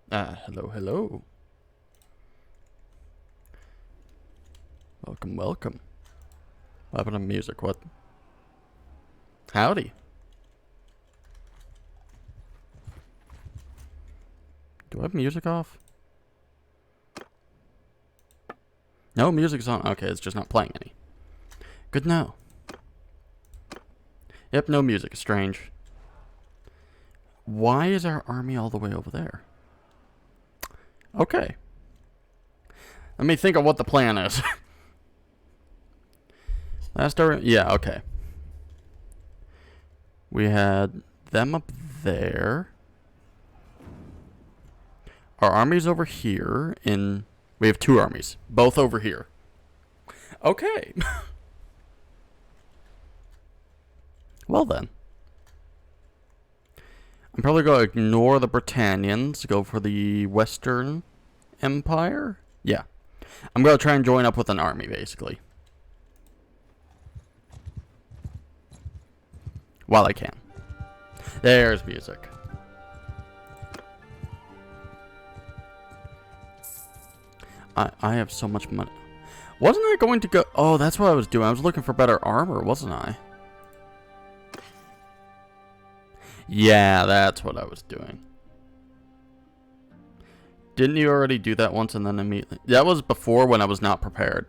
Hello, hello. Welcome, welcome. What happened to music? What? Howdy. Do I have music off? No, music's on. Okay, it's just not playing any. Good to know. Yep, no music. Strange. Why is our army all the way over there? Okay. Let me think of what the plan is. Yeah, okay. We had them up there. Our army's over here we have two armies, both over here. Okay. Well then. I'm probably going to ignore the Britannians, go for the Western Empire. Yeah. I'm going to try and join up with an army, basically. While I can. There's music. I have so much money. Wasn't I going to go... Oh, that's what I was doing. I was looking for better armor, wasn't I? Yeah, that's what I was doing. Didn't you already do that once and then immediately... That was before when I was not prepared.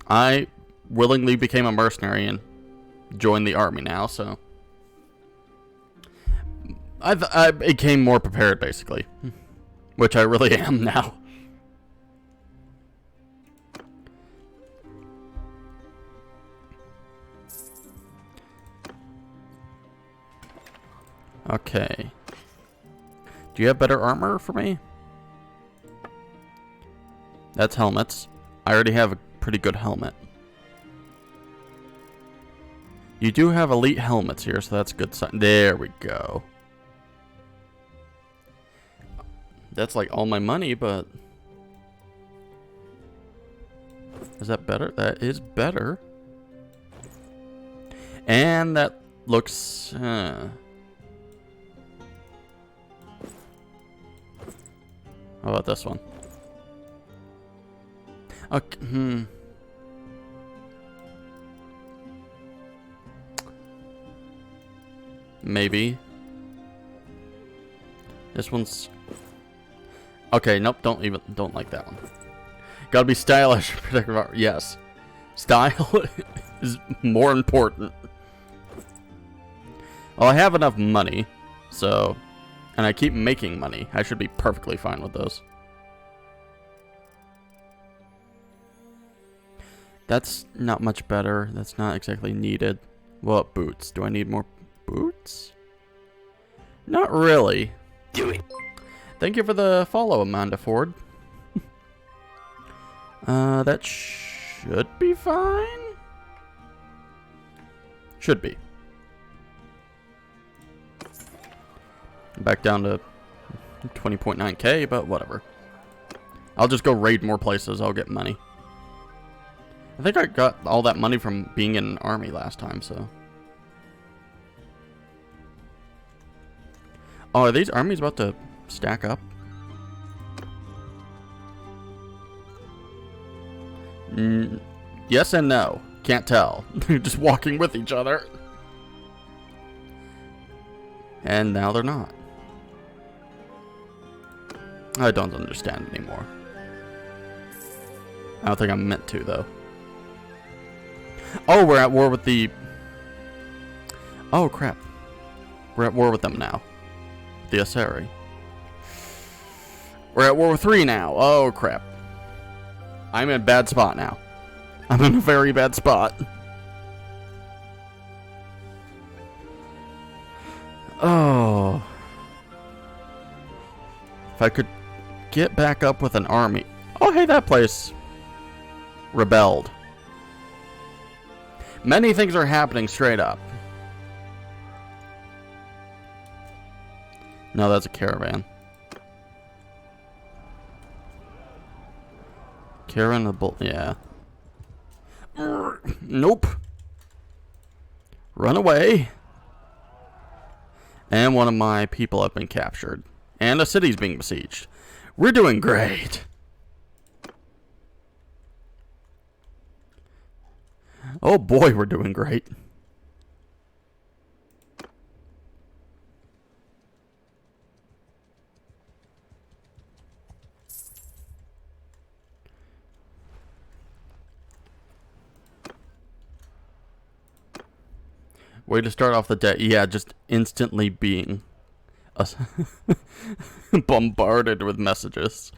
I willingly became a mercenary and joined the army now, so... I became more prepared, basically. Which I really am now. Okay. Do you have better armor for me? That's helmets. I already have a pretty good helmet. You do have elite helmets here, so that's a good sign. There we go. That's like all my money, but... Is that better? That is better. And that looks... How about this one? Okay, Maybe. This one's... Okay, nope, don't like that one. Gotta be stylish, protective art. Yes. Style is more important. Well, I have enough money, so... And I keep making money. I should be perfectly fine with those. That's not much better. That's not exactly needed. What boots? Do I need more boots? Not really. Do it. Thank you for the follow, Amanda Ford. That should be fine. Should be. Back down to 20.9k, but whatever. I'll just go raid more places. I'll get money. I think I got all that money from being in an army last time, so. Oh, are these armies about to stack up? Yes and no. Can't tell. They're just walking with each other. And now they're not. I don't understand anymore. I don't think I'm meant to, though. Oh, we're at war with the... Oh, crap. We're at war with them now. The Asari. We're at war with 3 now. Oh, crap. I'm in a bad spot now. I'm in a very bad spot. Oh. If I could get back up with an army. Oh, hey, that place rebelled. Many things are happening straight up. No, that's a caravan. Caravan the bull. Yeah. Nope. Run away. And one of my people have been captured. And a city's being besieged. We're doing great. Oh boy, we're doing great. Way to start off the day. Yeah, just instantly being bombarded with messages.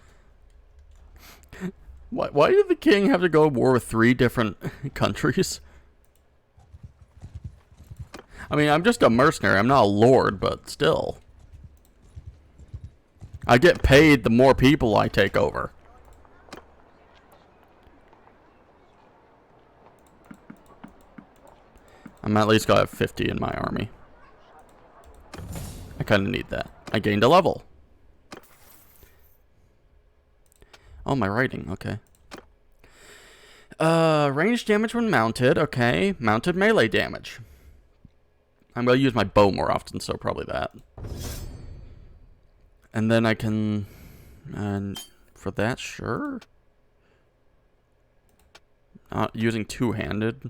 Why did the king have to go to war with 3 different countries? I mean, I'm just a mercenary. I'm not a lord, but still. I get paid the more people I take over. I'm at least gonna have 50 in my army. I kind of need that. I gained a level. Oh, my writing. Okay. Range damage when mounted. Okay. Mounted melee damage. I'm gonna use my bow more often, so probably that. And then I can... And for that, sure. Not using two-handed.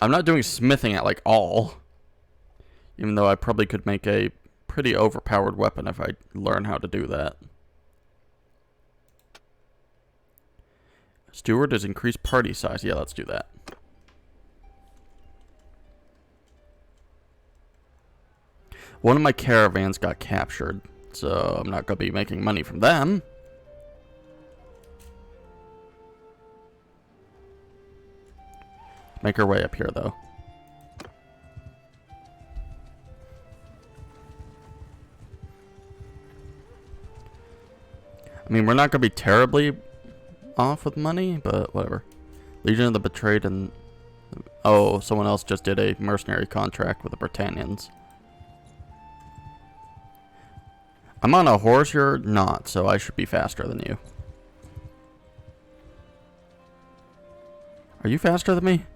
I'm not doing smithing at, like, all. Even though I probably could make a pretty overpowered weapon if I learn how to do that. Steward is increased party size. Yeah, let's do that. One of my caravans got captured, so I'm not going to be making money from them. Make our way up here, though. I mean, we're not going to be terribly off with money, but whatever. Legion of the Betrayed and... Oh, someone else just did a mercenary contract with the Britannians. I'm on a horse, you're not, so I should be faster than you. Are you faster than me?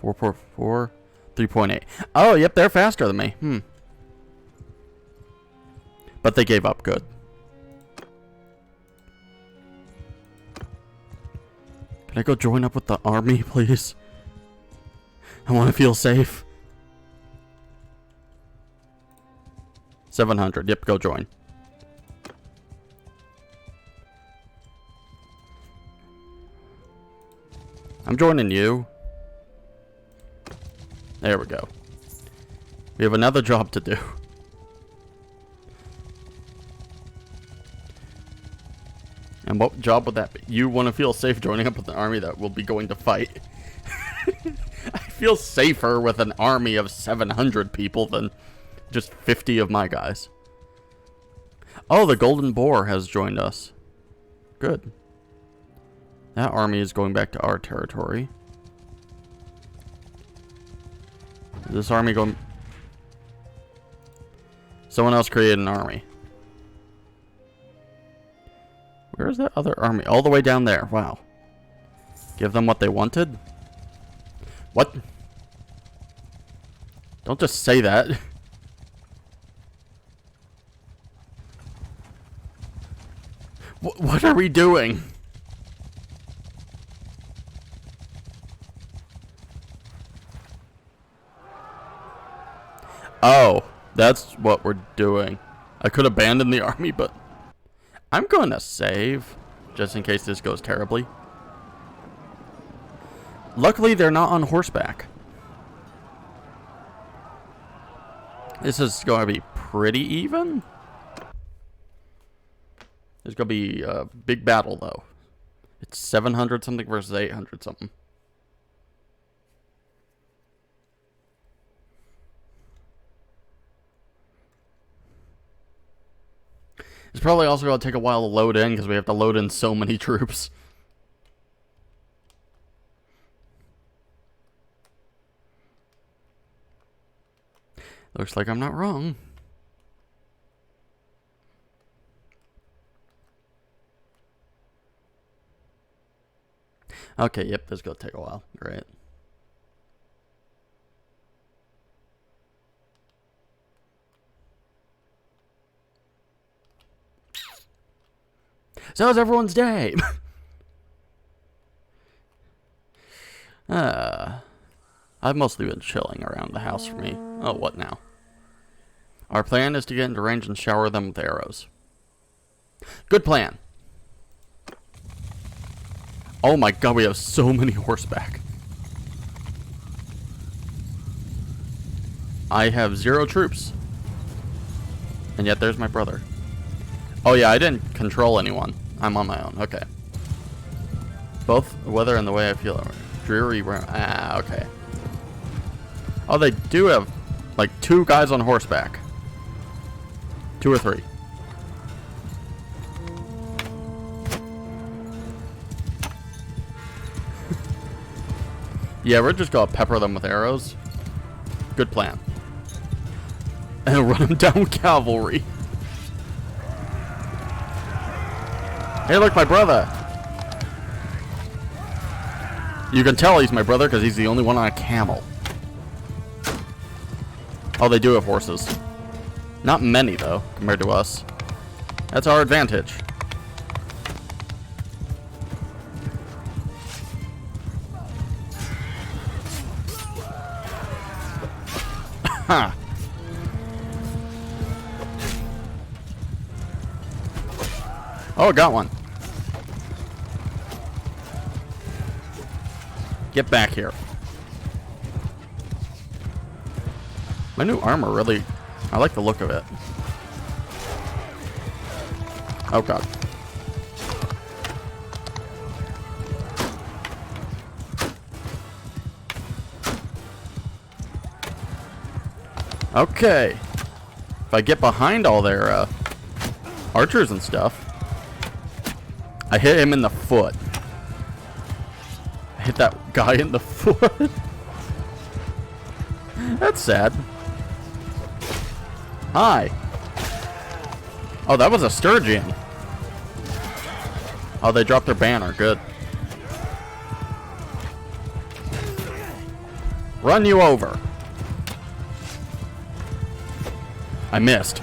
4.4, 3.8. Oh, yep, they're faster than me. But they gave up. Good. Can I go join up with the army, please? I want to feel safe. 700. Yep, go join. I'm joining you. There we go. We have another job to do. And what job would that be? You want to feel safe joining up with an army that will be going to fight. I feel safer with an army of 700 people than just 50 of my guys. Oh, the Golden Boar has joined us. Good. That army is going back to our territory. Is this army going... Someone else created an army. Where is that other army? All the way down there. Wow. Give them what they wanted? What? Don't just say that. What are we doing? Oh, that's what we're doing. I could abandon the army, but I'm going to save, just in case this goes terribly. Luckily, they're not on horseback. This is going to be pretty even. There's going to be a big battle, though. It's 700 something versus 800 something. It's probably also going to take a while to load in because we have to load in so many troops. Looks like I'm not wrong. Okay, yep, this is going to take a while. Great. So how's everyone's day? I've mostly been chilling around the house for me. Oh, what now? Our plan is to get into range and shower them with arrows. Good plan. Oh my god, we have so many horseback. I have 0 troops. And yet there's my brother. Oh yeah, I didn't control anyone. I'm on my own. Okay. Both the weather and the way I feel. Dreary. Okay. Oh, they do have like 2 guys on horseback. 2 or 3. Yeah, we're just gonna pepper them with arrows. Good plan. And run them down with cavalry. Hey, look, my brother. You can tell he's my brother because he's the only one on a camel. Oh, they do have horses. Not many, though, compared to us. That's our advantage. Ha! Oh, got one. Get back here. My new armor really... I like the look of it. Oh, God. Okay. If I get behind all their archers and stuff, I hit him in the foot. I hit that guy in the foot. That's sad. Hi. Oh, that was a sturgeon. Oh, they dropped their banner. Good. Run you over. I missed.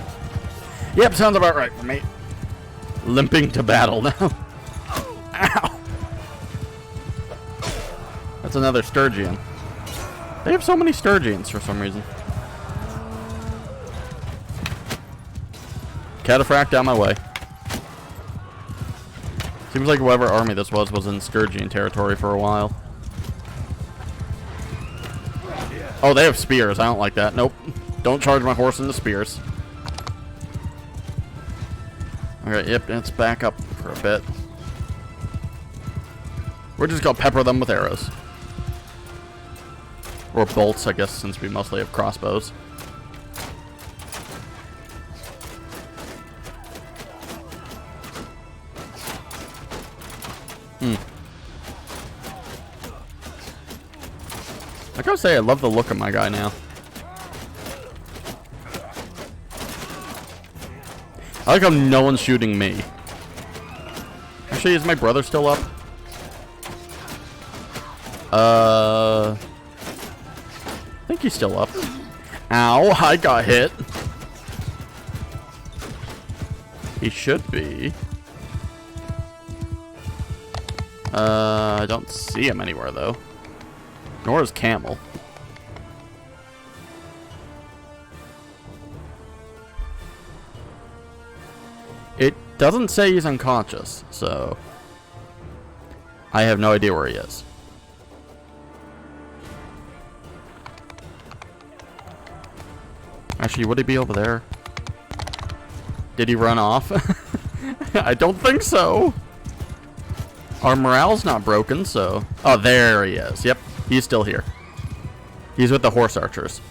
Yep, sounds about right for me. Limping to battle now. Ow. That's another sturgeon. They have so many sturgeons for some reason. Cataphract out my way. Seems like whoever army this was in sturgeon territory for a while. Oh, they have spears. I don't like that. Nope. Don't charge my horse into spears. Okay, yep, let's back up for a bit. We're just gonna pepper them with arrows. Or bolts, I guess, since we mostly have crossbows. I gotta say, I love the look of my guy now. I like how no one's shooting me. Actually, is my brother still up? I think he's still up. Ow, I got hit. He should be. I don't see him anywhere, though. Nor is Camel. It doesn't say he's unconscious, so I have no idea where he is. Actually, would he be over there? Did he run off? I don't think so. Our morale's not broken, so... Oh, there he is. Yep, he's still here. He's with the horse archers.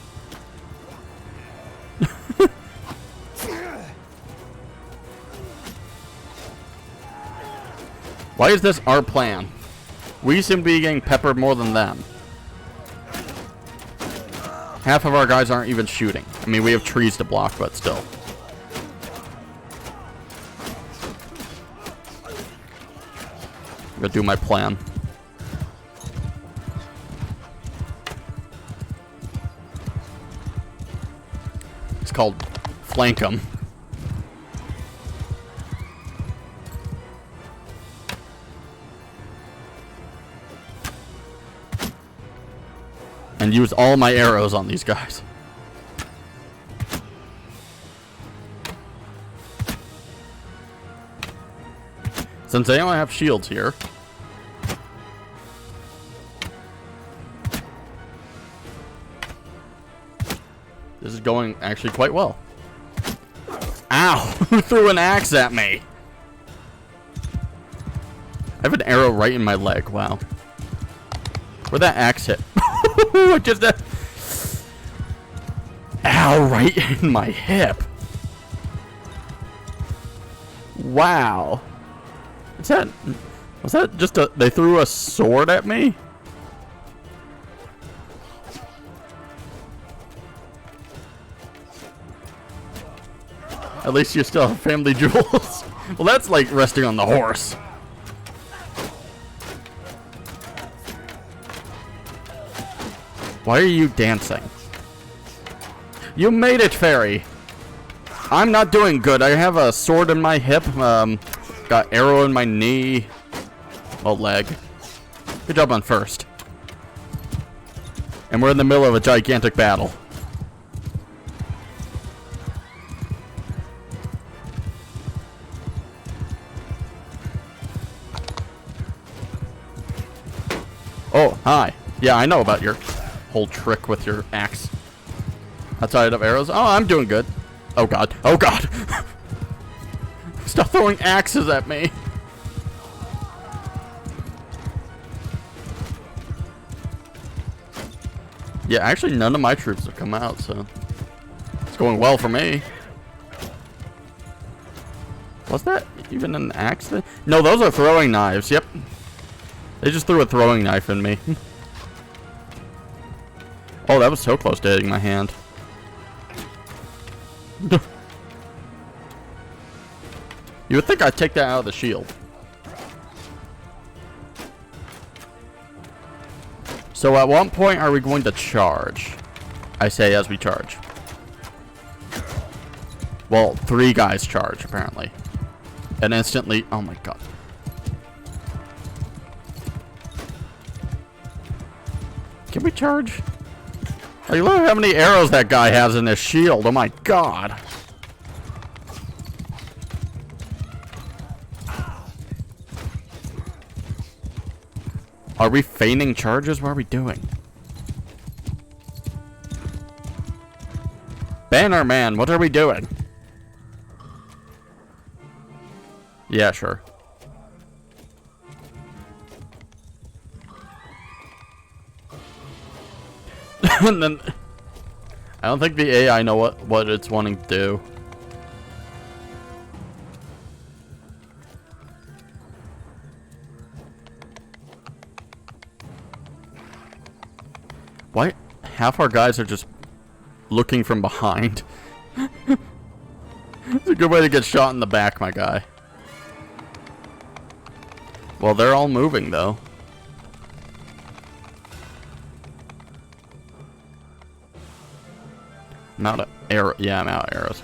Why is this our plan? We seem to be getting peppered more than them. Half of our guys aren't even shooting. I mean, we have trees to block, but still. I'm gonna do my plan. It's called flank 'em. and use all my arrows on these guys. Since they only have shields here. This is going actually quite well. Ow! Who threw an axe at me? I have an arrow right in my leg. Wow. Where'd that axe hit? Just a... Ow, right in my hip. Wow. What's that? Was that just a... They threw a sword at me? At least you still have family jewels. Well, that's like resting on the horse. Why are you dancing? You made it, fairy. I'm not doing good. I have a sword in my hip. Got arrow in my knee. Well, leg. Good job on first. And we're in the middle of a gigantic battle. Oh, hi. Yeah, I know about your whole trick with your axe. Outside of arrows. Oh, I'm doing good. Oh, God. Oh, God. Stop throwing axes at me. Yeah, actually, none of my troops have come out, so it's going well for me. Was that even an axe thing? No, those are throwing knives. Yep. They just threw a throwing knife in me. Oh, that was so close to hitting my hand. You would think I'd take that out of the shield. So at what point are we going to charge? I say as we charge. Well, 3 guys charge, apparently. And instantly... Oh my god. Can we charge? Like, look how many arrows that guy has in his shield. Oh my god. Are we feigning charges? What are we doing? Banner man, what are we doing? Yeah, sure. And then I don't think the AI know what it's wanting to do. Why half our guys are just looking from behind? It's a good way to get shot in the back, my guy. Well, they're all moving though. I'm out of arrow. Yeah, I'm out of arrows.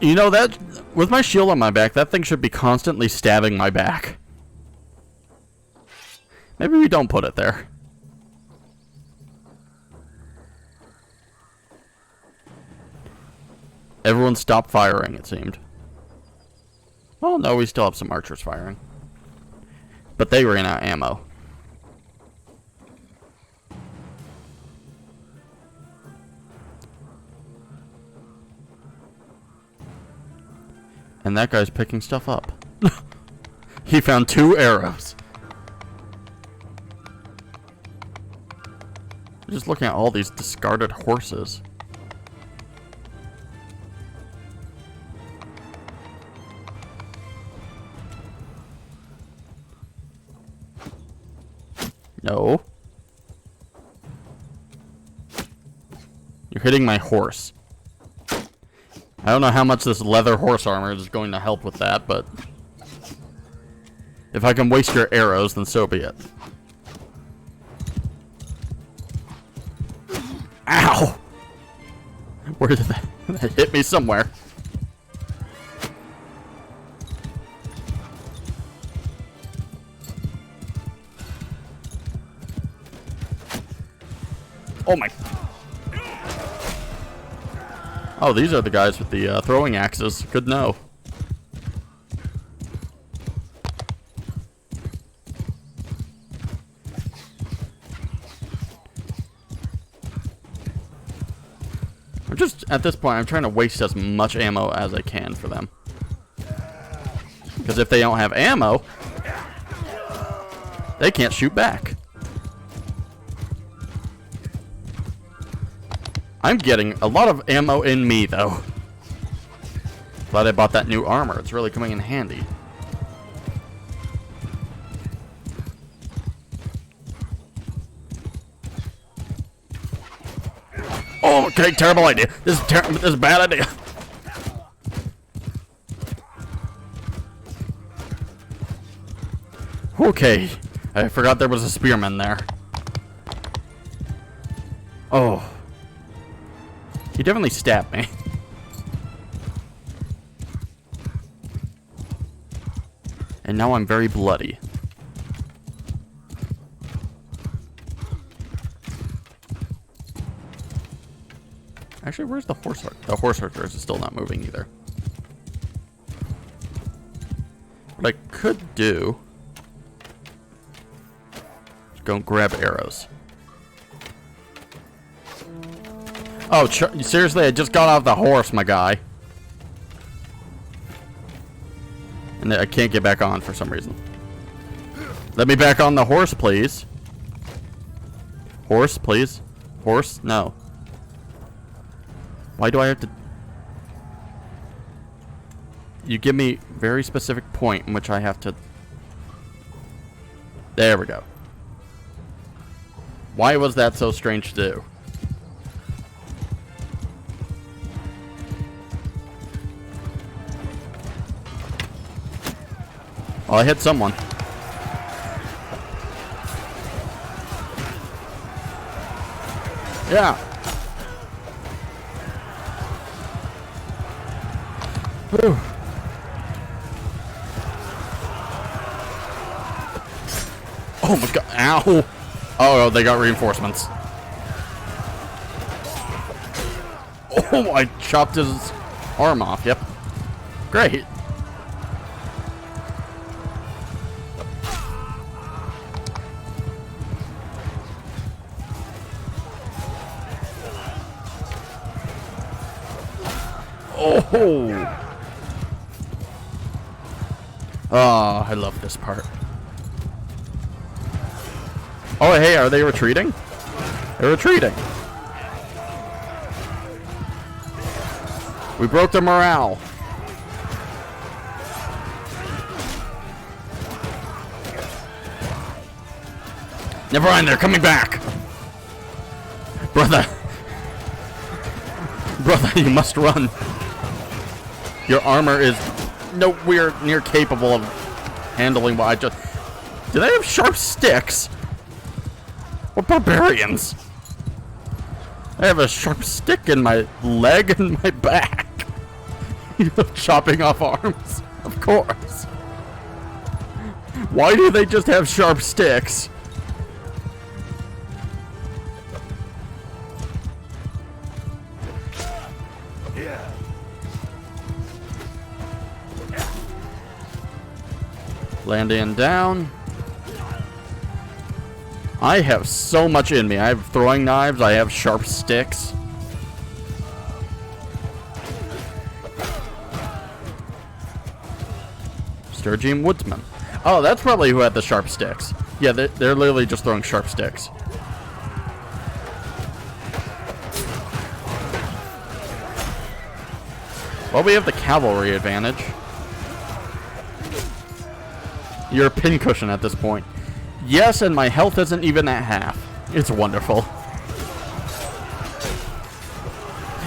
You know that with my shield on my back, that thing should be constantly stabbing my back. Maybe we don't put it there. Everyone stopped firing, it seemed. Oh no, we still have some archers firing. But they ran out of ammo. And that guy's picking stuff up. He found 2 arrows. Just looking at all these discarded horses. No. You're hitting my horse. I don't know how much this leather horse armor is going to help with that, but if I can waste your arrows, then so be it. Ow! Where did that hit me somewhere? Oh my. Oh, these are the guys with the throwing axes. Good to know. I'm just, at this point, I'm trying to waste as much ammo as I can for them. Because if they don't have ammo, they can't shoot back. I'm getting a lot of ammo in me, though. Glad I bought that new armor. It's really coming in handy. Oh, okay, terrible idea. This is a bad idea. Okay, I forgot there was a spearman there. Oh. He definitely stabbed me. And now I'm very bloody. Actually, where's the horse archer? The horse archer is still not moving either. What I could do is go and grab arrows. Oh, seriously? I just got off the horse, my guy. And I can't get back on for some reason. Let me back on the horse, please. Horse, please. Horse? No. Why do I have to... You give me a very specific point in which I have to... There we go. Why was that so strange to do? Well, I hit someone. Yeah. Whew. Oh my god. Ow. Oh, they got reinforcements. Oh, I chopped his arm off. Yep. Great. Oh. Oh, I love this part. Oh, hey, are they retreating? They're retreating. We broke their morale. Never mind, they're coming back. Brother. Brother, you must run. Your armor is nowhere near capable of handling what I just... Do they have sharp sticks? What barbarians? I have a sharp stick in my leg and my back. You know, chopping off arms. Of course. Why do they just have sharp sticks? Landing down. I have so much in me. I have throwing knives. I have sharp sticks. Sturgeon Woodsman. Oh, that's probably who had the sharp sticks. Yeah, they're literally just throwing sharp sticks. Well, we have the cavalry advantage. You're a pincushion at this point. Yes, and my health isn't even at half. It's wonderful.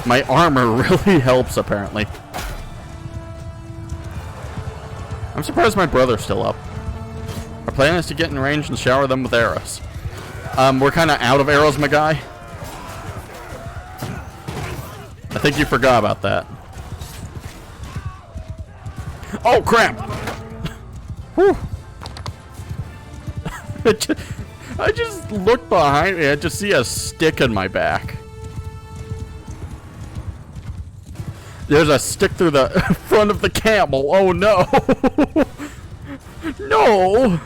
My armor really helps, apparently. I'm surprised my brother's still up. Our plan is to get in range and shower them with arrows. We're kind of out of arrows, my guy. I think you forgot about that. Oh, crap! Whew. I just look behind me. I just see a stick in my back. There's a stick through the front of the camel. Oh no. No.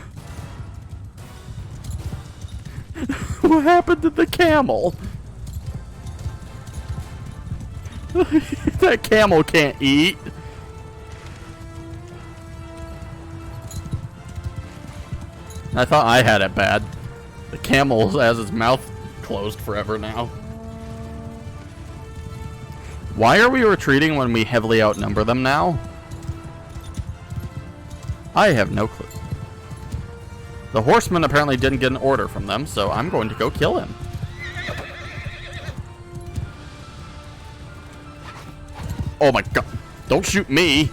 What happened to the camel? That camel can't eat. I thought I had it bad. The camel has his mouth closed forever now. Why are we retreating when we heavily outnumber them now? I have no clue. The horseman apparently didn't get an order from them, so I'm going to go kill him. Oh my god. Don't shoot me.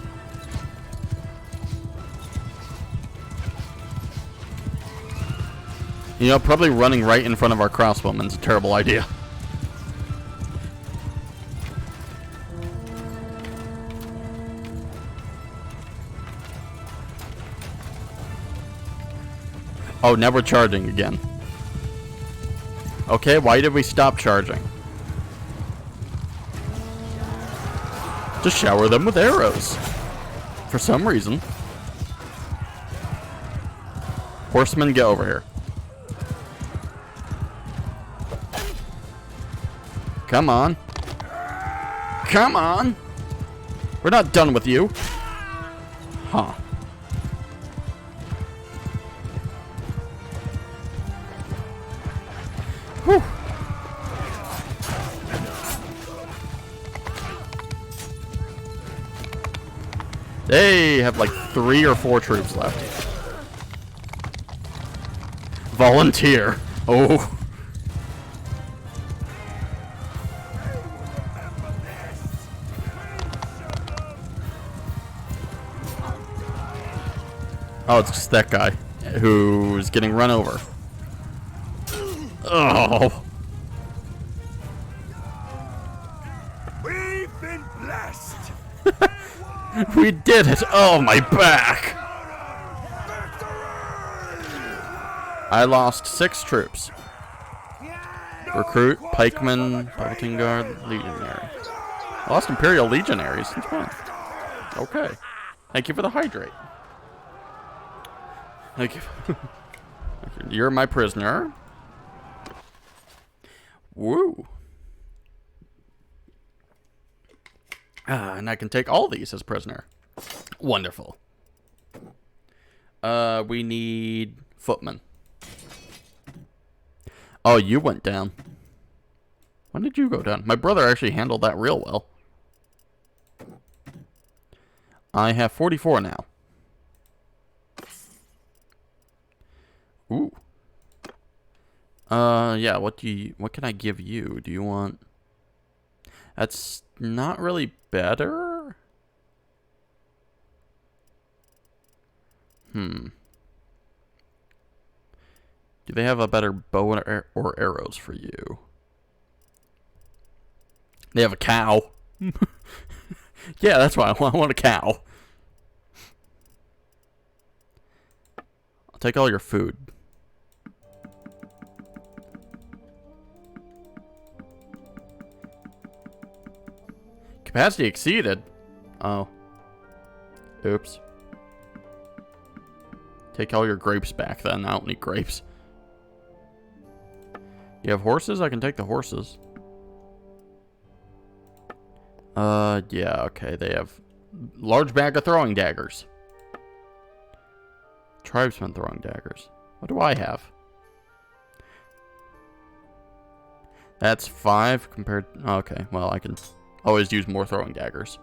You know, probably running right in front of our crossbowman's a terrible idea. Oh, now we're charging again. Okay, why did we stop charging? Just shower them with arrows. For some reason. Horsemen, get over here. Come on. Come on. We're not done with you. Huh. Whew. They have like 3 or 4 troops left. Volunteer. Oh. Oh, it's just that guy who's getting run over. Oh. We've been blessed. We did it. Oh, my back. I lost 6 troops. Recruit, pikeman, pelting guard, legionary. I lost Imperial legionaries. Since when? Okay. Thank you for the hydrate. Thank you. You're my prisoner. Woo. And I can take all these as prisoner. Wonderful. We need footmen. Oh, you went down. When did you go down? My brother actually handled that real well. I have 44 now. Ooh. Yeah, what can I give you? Do you want... That's not really better? Do they have a better bow or arrows for you? They have a cow. Yeah, that's why I want a cow. I'll take all your food. Capacity exceeded. Oh. Oops. Take all your grapes back then. I don't need grapes. You have horses? I can take the horses. Yeah, okay. They have large bag of throwing daggers. Tribesmen throwing daggers. What do I have? That's 5 compared... Okay, well, I can always use more throwing daggers.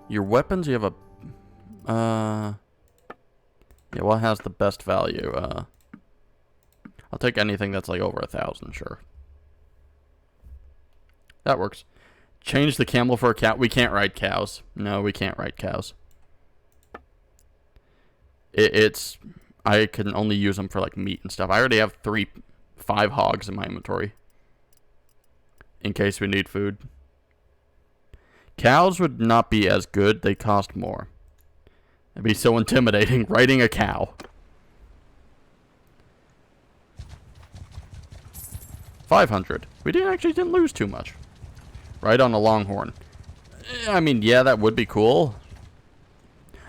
Your weapons, you have a... Yeah, what has the best value? I'll take anything that's like over 1,000, sure. That works. Change the camel for a cow. We can't ride cows. No, we can't ride cows. It's... I can only use them for like meat and stuff. I already have 5 hogs in my inventory. In case we need food. Cows would not be as good. They cost more. It'd be so intimidating riding a cow. 500. We didn't lose too much. Right on the Longhorn. I mean, yeah, that would be cool.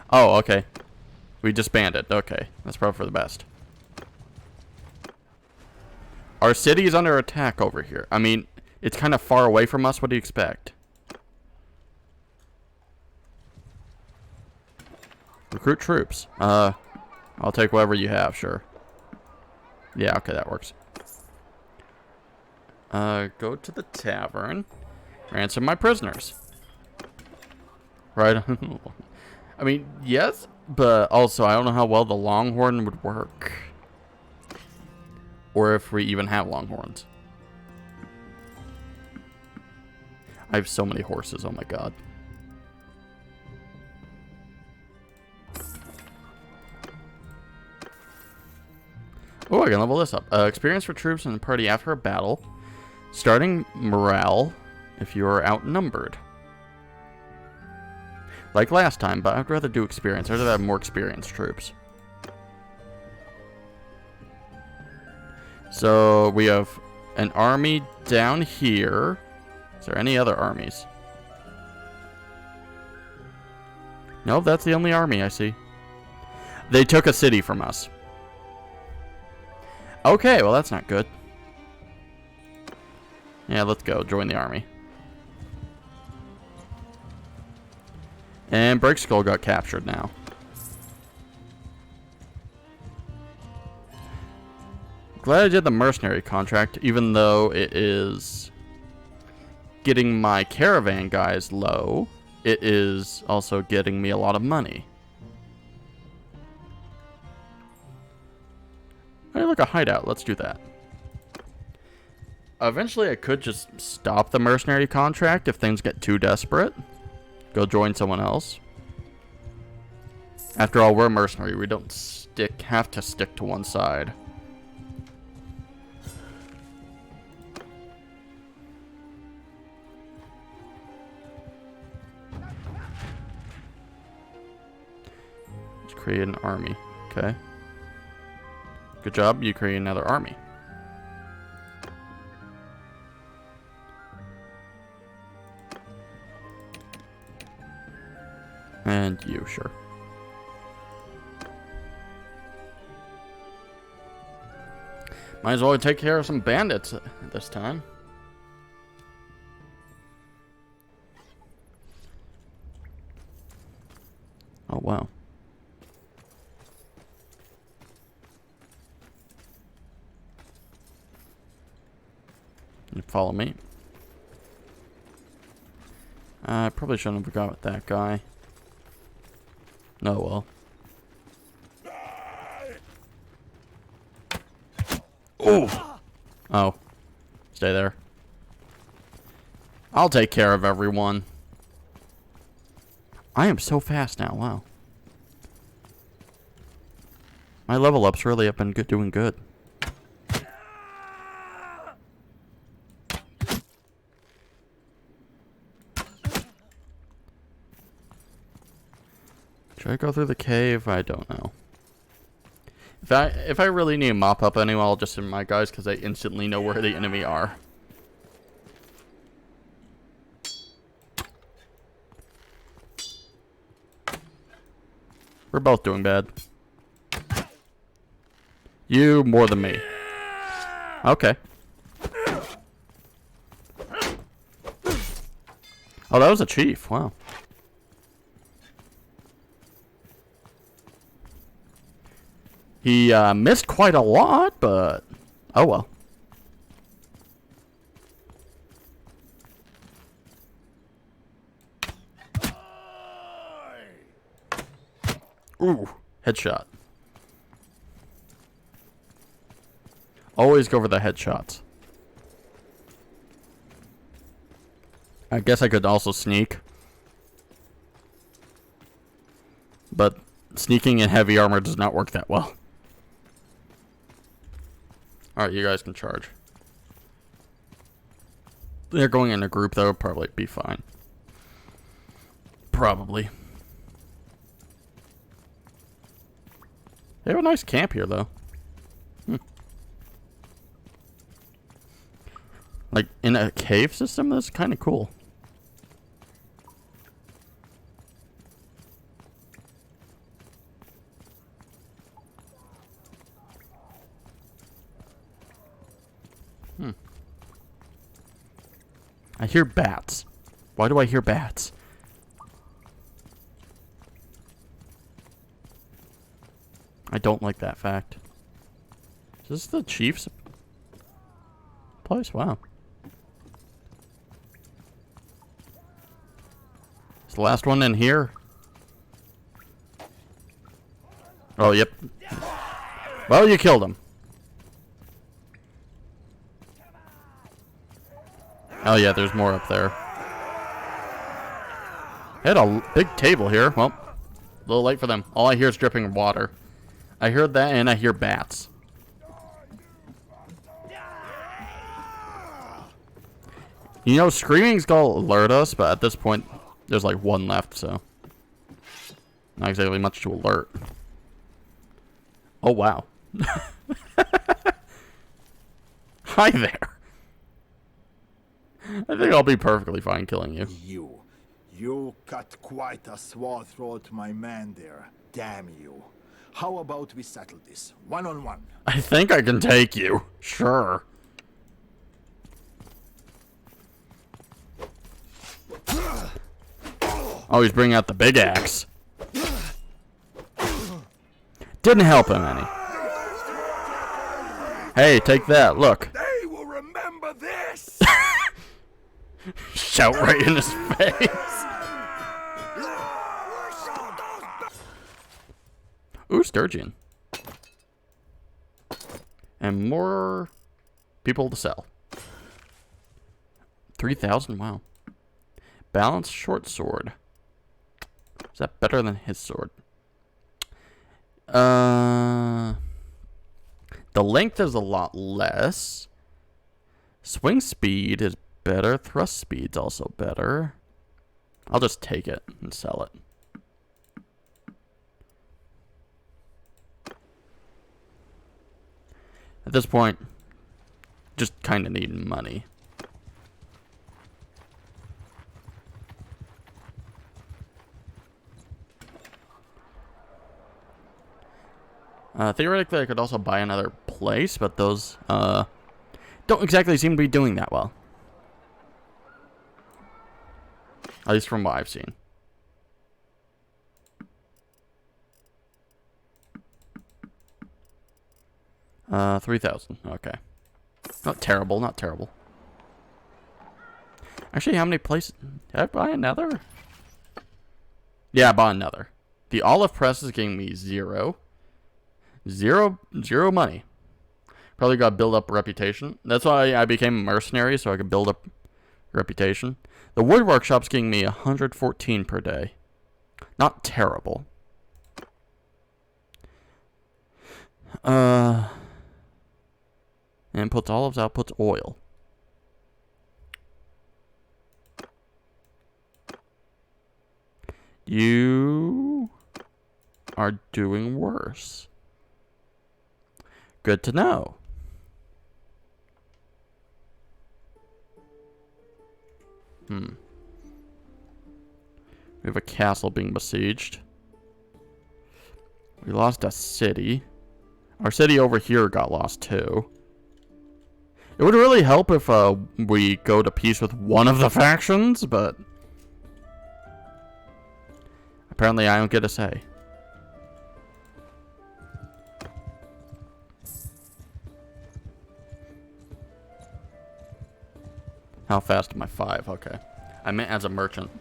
Oh, okay. We disbanded. Okay, that's probably for the best. Our city is under attack over here. I mean, it's kind of far away from us. What do you expect? Recruit troops. I'll take whatever you have, sure. Yeah, okay, that works. Go to the tavern. Ransom my prisoners. Right? I mean, yes, but also I don't know how well the Longhorn would work. Or if we even have Longhorns. I have so many horses, oh my god. Oh, I can level this up. Experience for troops in the party after a battle. Starting morale if you are outnumbered. Like last time, but I'd rather do experience. I'd rather have more experienced troops. So we have an army down here. Is there any other armies? Nope, that's the only army I see. They took a city from us. Okay, well that's not good. Yeah, let's go. Join the army. And Break Skull got captured now. Glad I did the mercenary contract, even though it is getting my caravan guys low. It is also getting me a lot of money. Hey, look, a hideout. Let's do that. Eventually, I could just stop the mercenary contract if things get too desperate. Go join someone else. After all, we're mercenary. We don't have to stick to one side. Let's create an army. Okay. Good job. You create another army. And you, sure. Might as well take care of some bandits this time. Oh, wow. You follow me. I probably shouldn't have gone with that guy. Oh, well. Oh! Oh. Stay there. I'll take care of everyone. I am so fast now, wow. My level ups really have been doing good. Should I go through the cave? I don't know. If I really need to mop up anyone, I'll just send my guys because they instantly know where the enemy are. We're both doing bad. You more than me. Okay. Oh, that was a chief. Wow. He missed quite a lot, but oh well. Ooh, headshot. Always go for the headshots. I guess I could also sneak. But sneaking in heavy armor does not work that well. Alright, you guys can charge. They're going in a group, though. Probably be fine. Probably. They have a nice camp here, though. Like, in a cave system? That's kind of cool. I hear bats. Why do I hear bats? I don't like that fact. Is this the chief's place? Wow. Is the last one in here? Oh, yep. Well, you killed him. Oh, yeah, there's more up there. I had a big table here. Well, a little late for them. All I hear is dripping water. I heard that, and I hear bats. You know, screaming's gonna alert us, but at this point, there's like one left, so not exactly much to alert. Oh, wow. Hi there. I think I'll be perfectly fine killing you. You cut quite a sore throat, my man there. Damn you. How about we settle this, one-on-one? I think I can take you. Sure. Oh, he's bringing out the big axe. Didn't help him any. Hey, take that. Look. They will remember this! Shout right in his face. Ooh, sturgeon. And more people to sell. 3,000? Wow. Balanced short sword. Is that better than his sword? The length is a lot less. Swing speed is better. Thrust speed's also better. I'll just take it and sell it. At this point, just kind of need money. Theoretically, I could also buy another place, but those don't exactly seem to be doing that well. At least from what I've seen. Uh, 3,000. Okay. Not terrible, not terrible. Actually, how many places? Did I buy another? Yeah, I bought another. The olive press is giving me zero money. Probably got to build up reputation. That's why I became a mercenary, so I could build up reputation. The wood workshop's giving me 114 per day. Not terrible. Inputs olives, outputs oil. You are doing worse. Good to know. We have a castle being besieged. We lost a city. Our city over here got lost too. It would really help if we go to peace with one of the factions, but apparently I don't get a say. How fast am I? 5, okay. I meant as a merchant.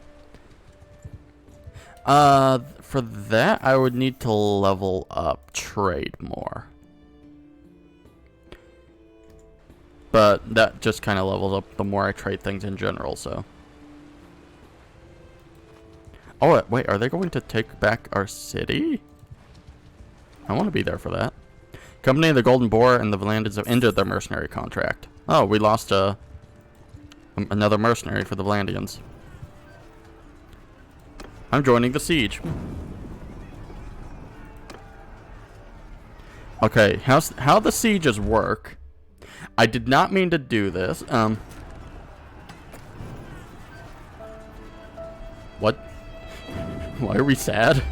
For that, I would need to level up trade more. But that just kind of levels up the more I trade things in general, so. Oh, wait, are they going to take back our city? I want to be there for that. Company of the Golden Boar and the Vlandians have ended their mercenary contract. Oh, we lost another mercenary for the Vlandians. I'm joining the siege. Okay, how the sieges work. I did not mean to do this. What? Why are we sad?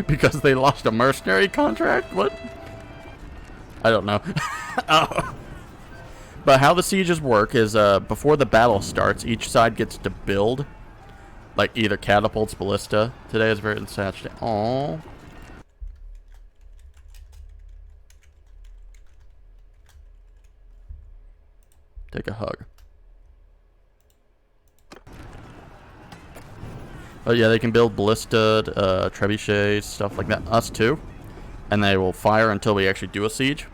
Because they lost a mercenary contract? What? I don't know. Oh. But how the sieges work is before the battle starts, each side gets to build like either catapults, ballista. Today is very sad day. Aww. Take a hug. But yeah, they can build ballista, trebuchets, stuff like that. Us too. And they will fire until we actually do a siege.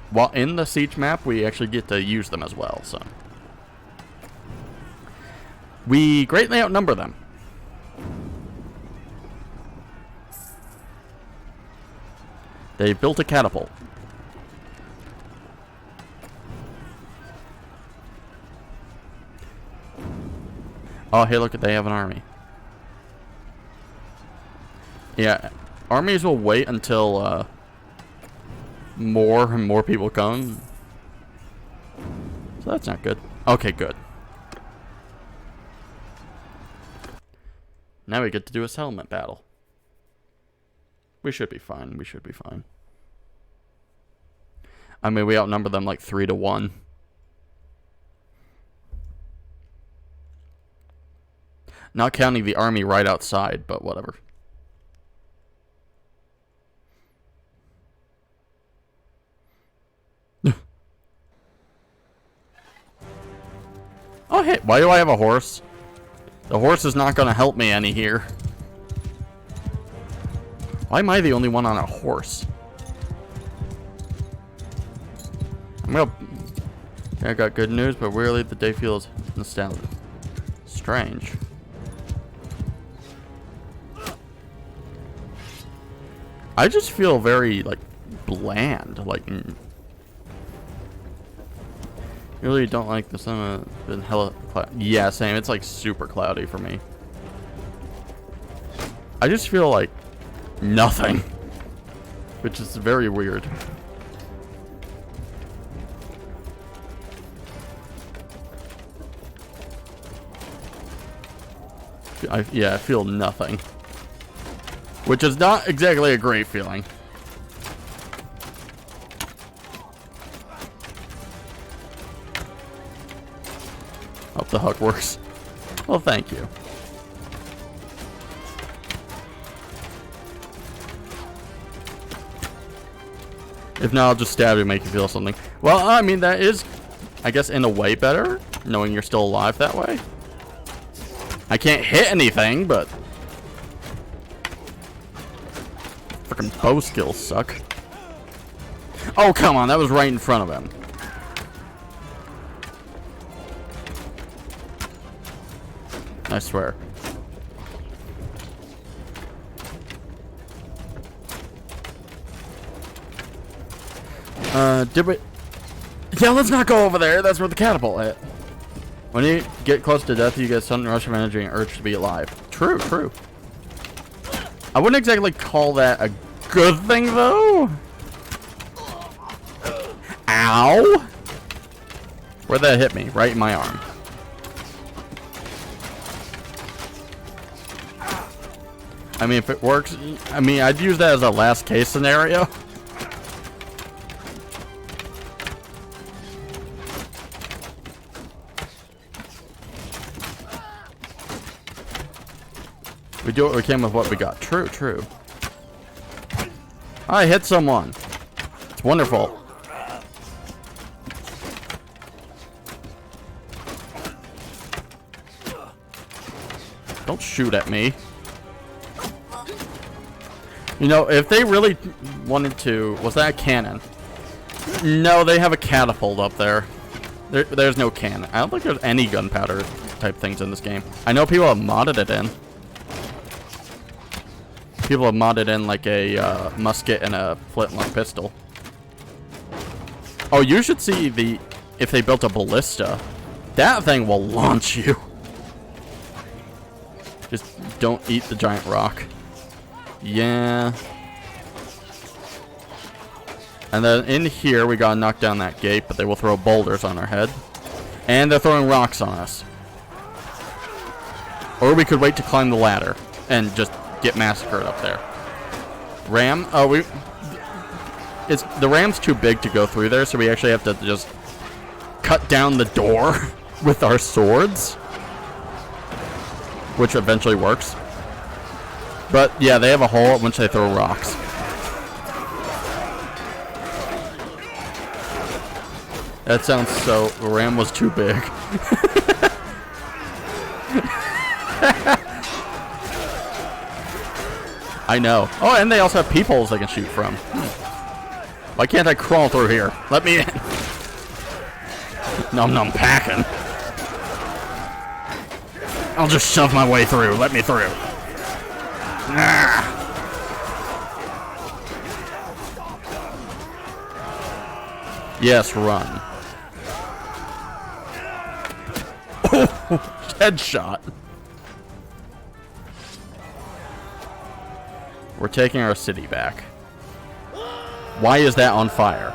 While in the siege map, we actually get to use them as well, so. We greatly outnumber them. They built a catapult. Oh, hey, look, they have an army. Yeah, armies will wait until more and more people come. So that's not good. Okay, good. Now we get to do a settlement battle. We should be fine. We should be fine. I mean, we outnumber them like 3-1. Not counting the army right outside, but whatever. Oh, hey, why do I have a horse? The horse is not going to help me any here. Why am I the only one on a horse? I got good news, but weirdly the day feels nostalgic. Strange. I just feel very, like, bland. Like, really don't like the sun. Been hella cloudy. Yeah, same. It's like super cloudy for me. I just feel like nothing, which is very weird. Yeah, I feel nothing, which is not exactly a great feeling. Hope the hook works. Well, thank you. If not, I'll just stab you and make you feel something. Well, I mean, that is, I guess, in a way better, knowing you're still alive that way. I can't hit anything, but freaking bow skills suck. Oh, come on, that was right in front of him. I swear. Did we? Yeah, let's not go over there. That's where the catapult hit. When you get close to death, you get a sudden rush of energy and urge to be alive. True, true. I wouldn't exactly call that a good thing, though. Ow! Where'd that hit me? Right in my arm. I mean, if it works, I mean, I'd use that as a last case scenario. We do what we can with what we got. True, true. I hit someone. It's wonderful. Don't shoot at me. You know, if they really wanted to... Was that a cannon? No, they have a catapult up there. There's no cannon. I don't think there's any gunpowder type things in this game. I know people have modded it in. People have modded in like a musket and a flintlock pistol. Oh, you should see the... If they built a ballista. That thing will launch you. Just don't eat the giant rock. Yeah. And then in here, we gotta knock down that gate, but they will throw boulders on our head. And they're throwing rocks on us. Or we could wait to climb the ladder and just get massacred up there. Ram? Oh, the ram's too big to go through there, so we actually have to just cut down the door with our swords, which eventually works. But yeah, they have a hole at which they throw rocks. That sounds so... The ram was too big. I know. Oh, and they also have peepholes they can shoot from. Why can't I crawl through here? Let me in. Num num packing. I'll just shove my way through. Let me through. Ah. Yes, run. Oh, headshot. We're taking our city back. Why is that on fire?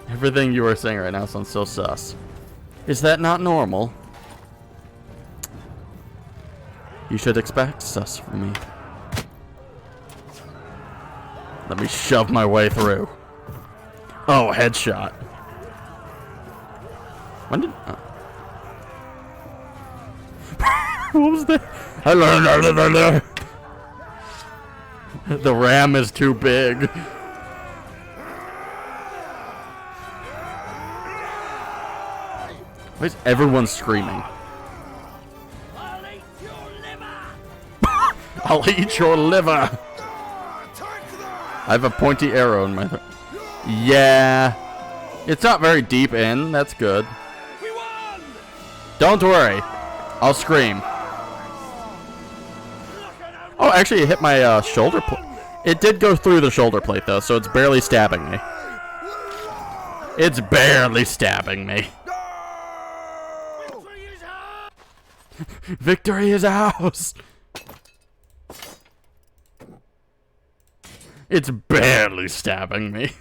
Everything you are saying right now sounds so sus. Is that not normal? You should expect sus from me. Let me shove my way through. Oh, headshot. When did... Oh. What was that? Hello. The ram is too big. Why is everyone screaming? I'll eat your liver! I'll eat your liver! I have a pointy arrow in my throat. Yeah. It's not very deep in. That's good. We won! Don't worry. I'll scream. Oh, actually, it hit my shoulder plate. It did go through the shoulder plate, though, so it's barely stabbing me. It's barely stabbing me. Victory is ours! Victory is ours! It's barely stabbing me.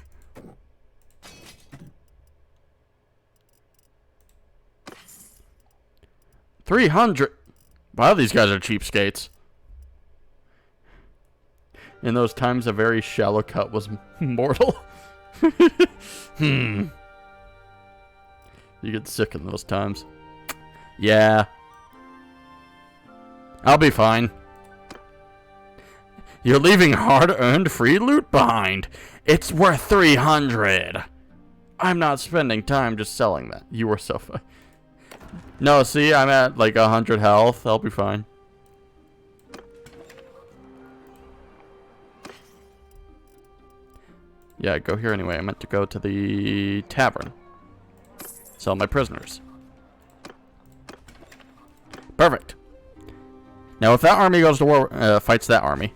$300. Wow, these guys are cheapskates. In those times, a very shallow cut was mortal. You get sick in those times. Yeah. I'll be fine. You're leaving hard-earned free loot behind. It's worth 300. I'm not spending time just selling that. You were so fun. No, see, I'm at like 100 health. I'll be fine. Yeah, go here anyway. I meant to go to the tavern. Sell my prisoners. Perfect. Now, if that army goes to war, fights that army.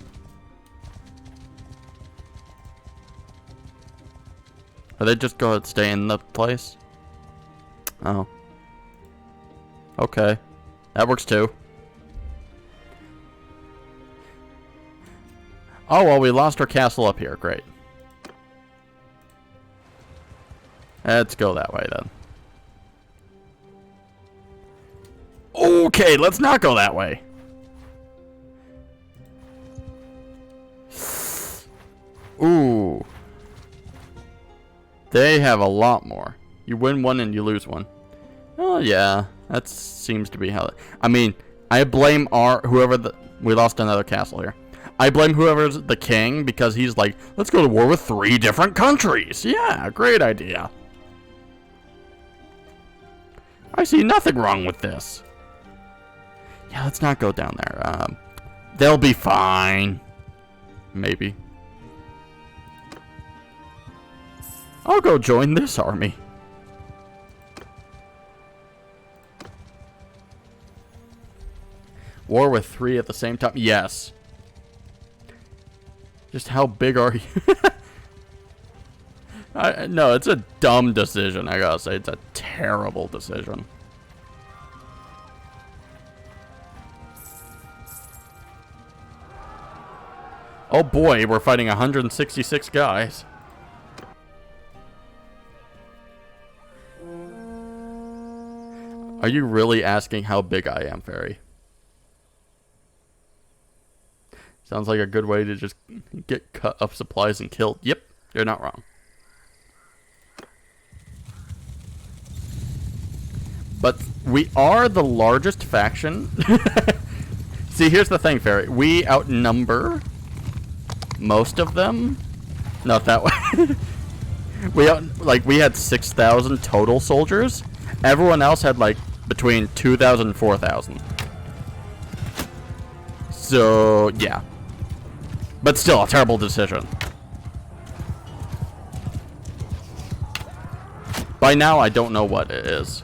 Or they just go and stay in the place? Oh. Okay. That works too. Oh, well, we lost our castle up here. Great. Let's go that way, then. Okay, let's not go that way. Ooh. They have a lot more. You win one and you lose one. Oh, yeah. That seems to be how... I mean, I blame we lost another castle here. I blame whoever's the king because he's like, let's go to war with 3 different countries. Yeah, great idea. I see nothing wrong with this. Yeah, let's not go down there. They'll be fine. Maybe. I'll go join this army. War with 3 at the same time? Yes. Just how big are you? No, it's a dumb decision, I gotta say. It's a terrible decision. Oh boy, we're fighting 166 guys. Are you really asking how big I am, Fairy? Sounds like a good way to just get cut up supplies and killed. Yep, you're not wrong. But we are the largest faction. See, here's the thing, Fairy. We outnumber most of them. Not that way. We had 6,000 total soldiers. Everyone else had like between 2,000 and 4,000. So, yeah. But still, a terrible decision. By now, I don't know what it is.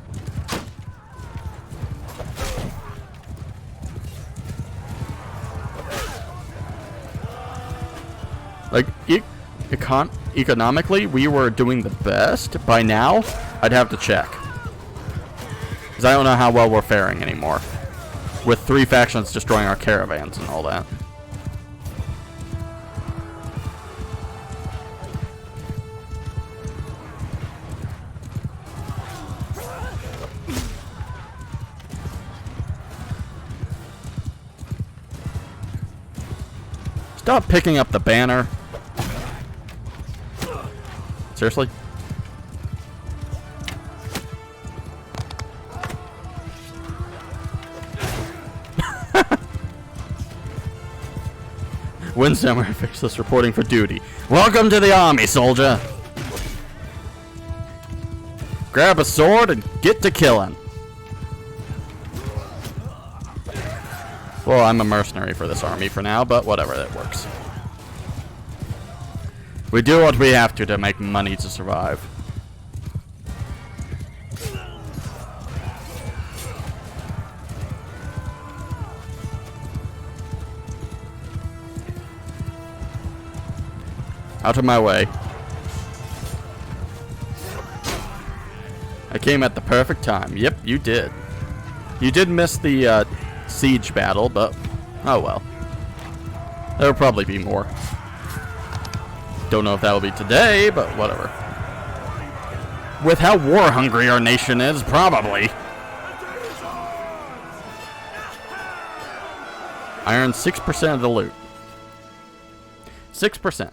Like, economically, we were doing the best. By now, I'd have to check. Because I don't know how well we're faring anymore. With 3 factions destroying our caravans and all that. Stop picking up the banner. Seriously? Wind Samurai Faceless reporting for duty. Welcome to the army, soldier. Grab a sword and get to killing. Well, I'm a mercenary for this army for now, but whatever, that works. We do what we have to make money to survive. Out of my way. I came at the perfect time. Yep, you did. You did miss the siege battle, but oh well. There'll probably be more. Don't know if that'll be today, but whatever. With how war hungry our nation is, probably. I earned 6% of the loot. 6%.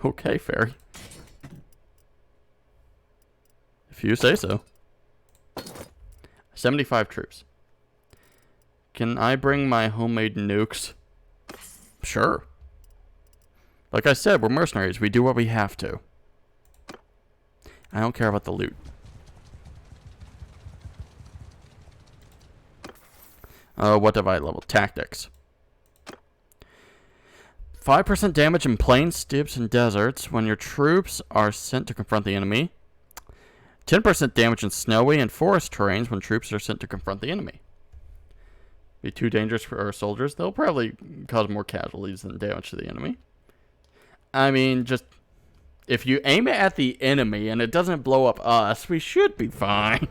Okay, Fairy. If you say so. 75 troops. Can I bring my homemade nukes? Sure. Like I said, we're mercenaries. We do what we have to. I don't care about the loot. What have I leveled? Tactics. 5% damage in plains, steppes, and deserts when your troops are sent to confront the enemy. 10% damage in snowy and forest terrains when troops are sent to confront the enemy. Be too dangerous for our soldiers. They'll probably cause more casualties than damage to the enemy. I mean, just if you aim it at the enemy and it doesn't blow up us, we should be fine.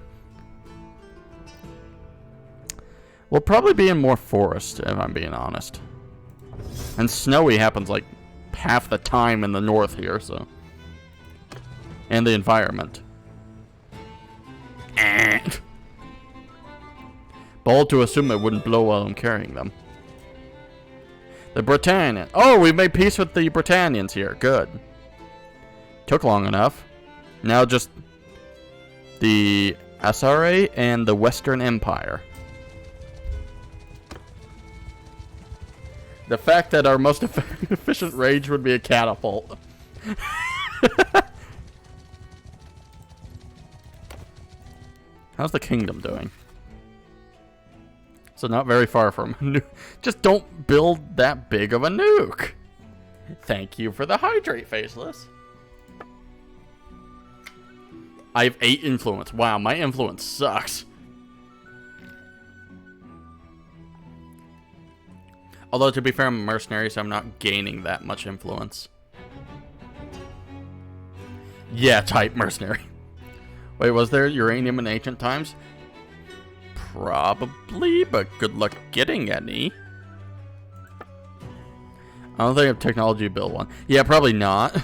We'll probably be in more forest, if I'm being honest. And snowy happens like half the time in the north here, so. And the environment. Bold to assume it wouldn't blow while I'm carrying them. The Britannians. Oh, we made peace with the Britannians here. Good. Took long enough. Now just the SRA and the Western Empire. The fact that our most efficient rage would be a catapult. How's the kingdom doing? So not very far from a nuke. Just don't build that big of a nuke. Thank you for the hydrate, Faceless. I have 8 influence. Wow, my influence sucks. Although, to be fair, I'm a mercenary, so I'm not gaining that much influence. Yeah, type mercenary. Wait, was there uranium in ancient times? Probably, but good luck getting any. I don't think I have technology to build one. Yeah, probably not. I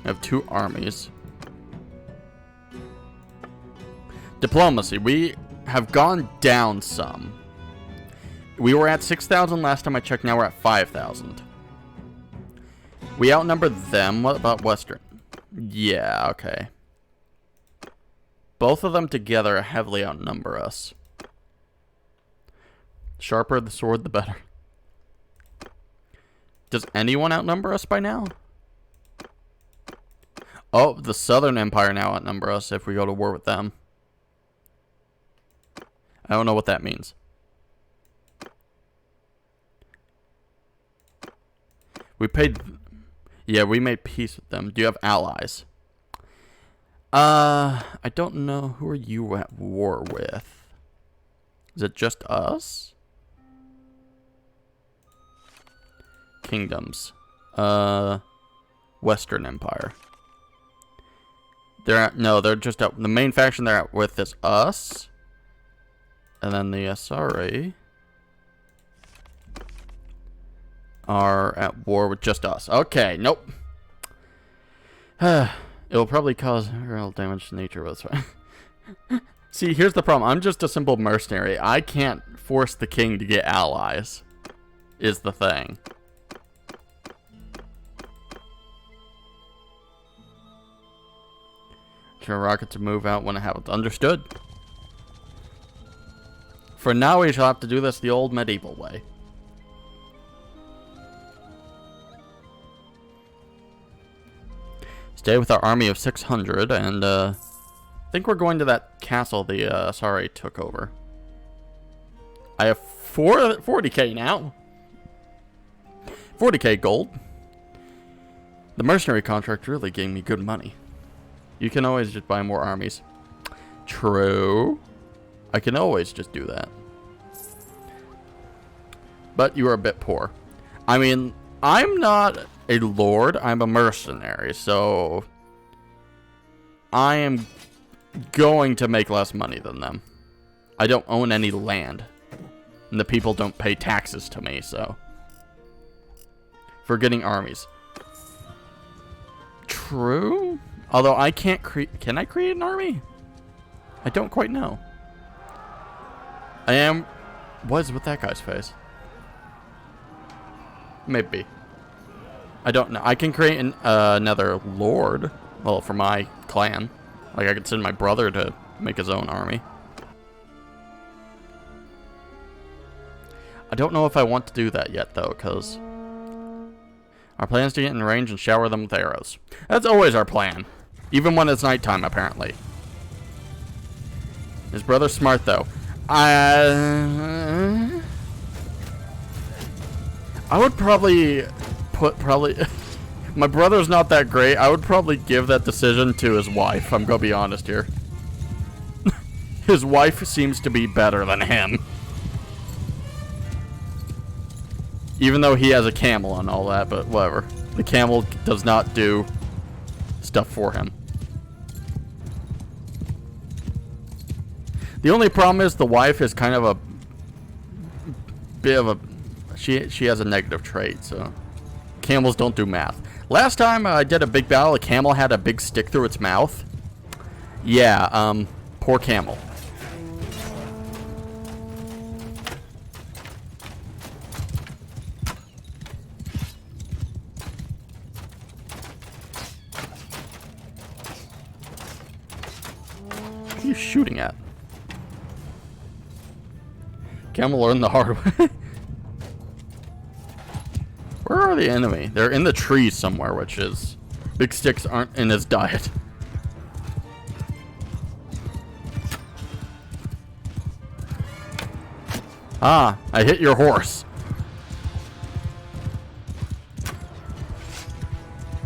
have 2 armies. Diplomacy. We have gone down some. We were at 6,000 last time I checked. Now we're at 5,000. We outnumber them. What about Western? Yeah, okay. Both of them together heavily outnumber us. Sharper the sword, the better. Does anyone outnumber us by now? Oh, the Southern Empire now outnumber us if we go to war with them. I don't know what that means. We paid... Yeah, we made peace with them. Do you have allies? I don't know. Who are you at war with? Is it just us? Kingdoms. Western Empire. They're just at... The main faction they're at with is us. And then the SRA are at war with just us. Okay, nope. It'll probably cause real damage to nature, but that's fine. See, here's the problem. I'm just a simple mercenary. I can't force the king to get allies, is the thing. Turn rocket to move out when it happens. Understood. For now, we shall have to do this the old medieval way. Stay with our army of 600, and I think we're going to that castle the SRA took over. I have 40k now. 40k gold. The mercenary contract really gave me good money. You can always just buy more armies. True. I can always just do that. But you are a bit poor. I mean, I'm not a lord. I'm a mercenary. So I am going to make less money than them. I don't own any land. And the people don't pay taxes to me, so. For getting armies. True. Although I can't create... Can I create an army? I don't quite know. I am... What is with that guy's face? Maybe. I don't know. I can create another lord. Well, for my clan. Like, I could send my brother to make his own army. I don't know if I want to do that yet, though, because... Our plan is to get in range and shower them with arrows. That's always our plan. Even when it's nighttime, apparently. His brother's smart, though. I would probably put my brother's not that great. I would probably give that decision to his wife. I'm gonna be honest here. His wife seems to be better than him. Even though he has a camel and all that, but whatever. The camel does not do stuff for him. The only problem is the wife is kind of a bit of a... She has a negative trait, so... Camels don't do math. Last time I did a big battle, a camel had a big stick through its mouth. Yeah, poor camel. What are you shooting at? Camel learned the hard way. Where are the enemy? They're in the trees somewhere, which is... Big sticks aren't in his diet. Ah, I hit your horse.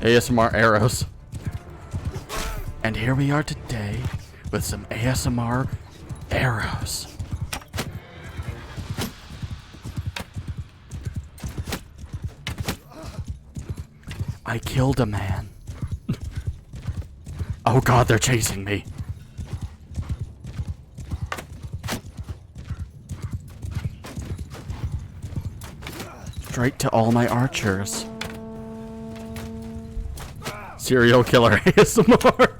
ASMR arrows. And here we are today with some ASMR arrows. I killed a man. Oh god, they're chasing me. Straight to all my archers. Serial killer ASMR.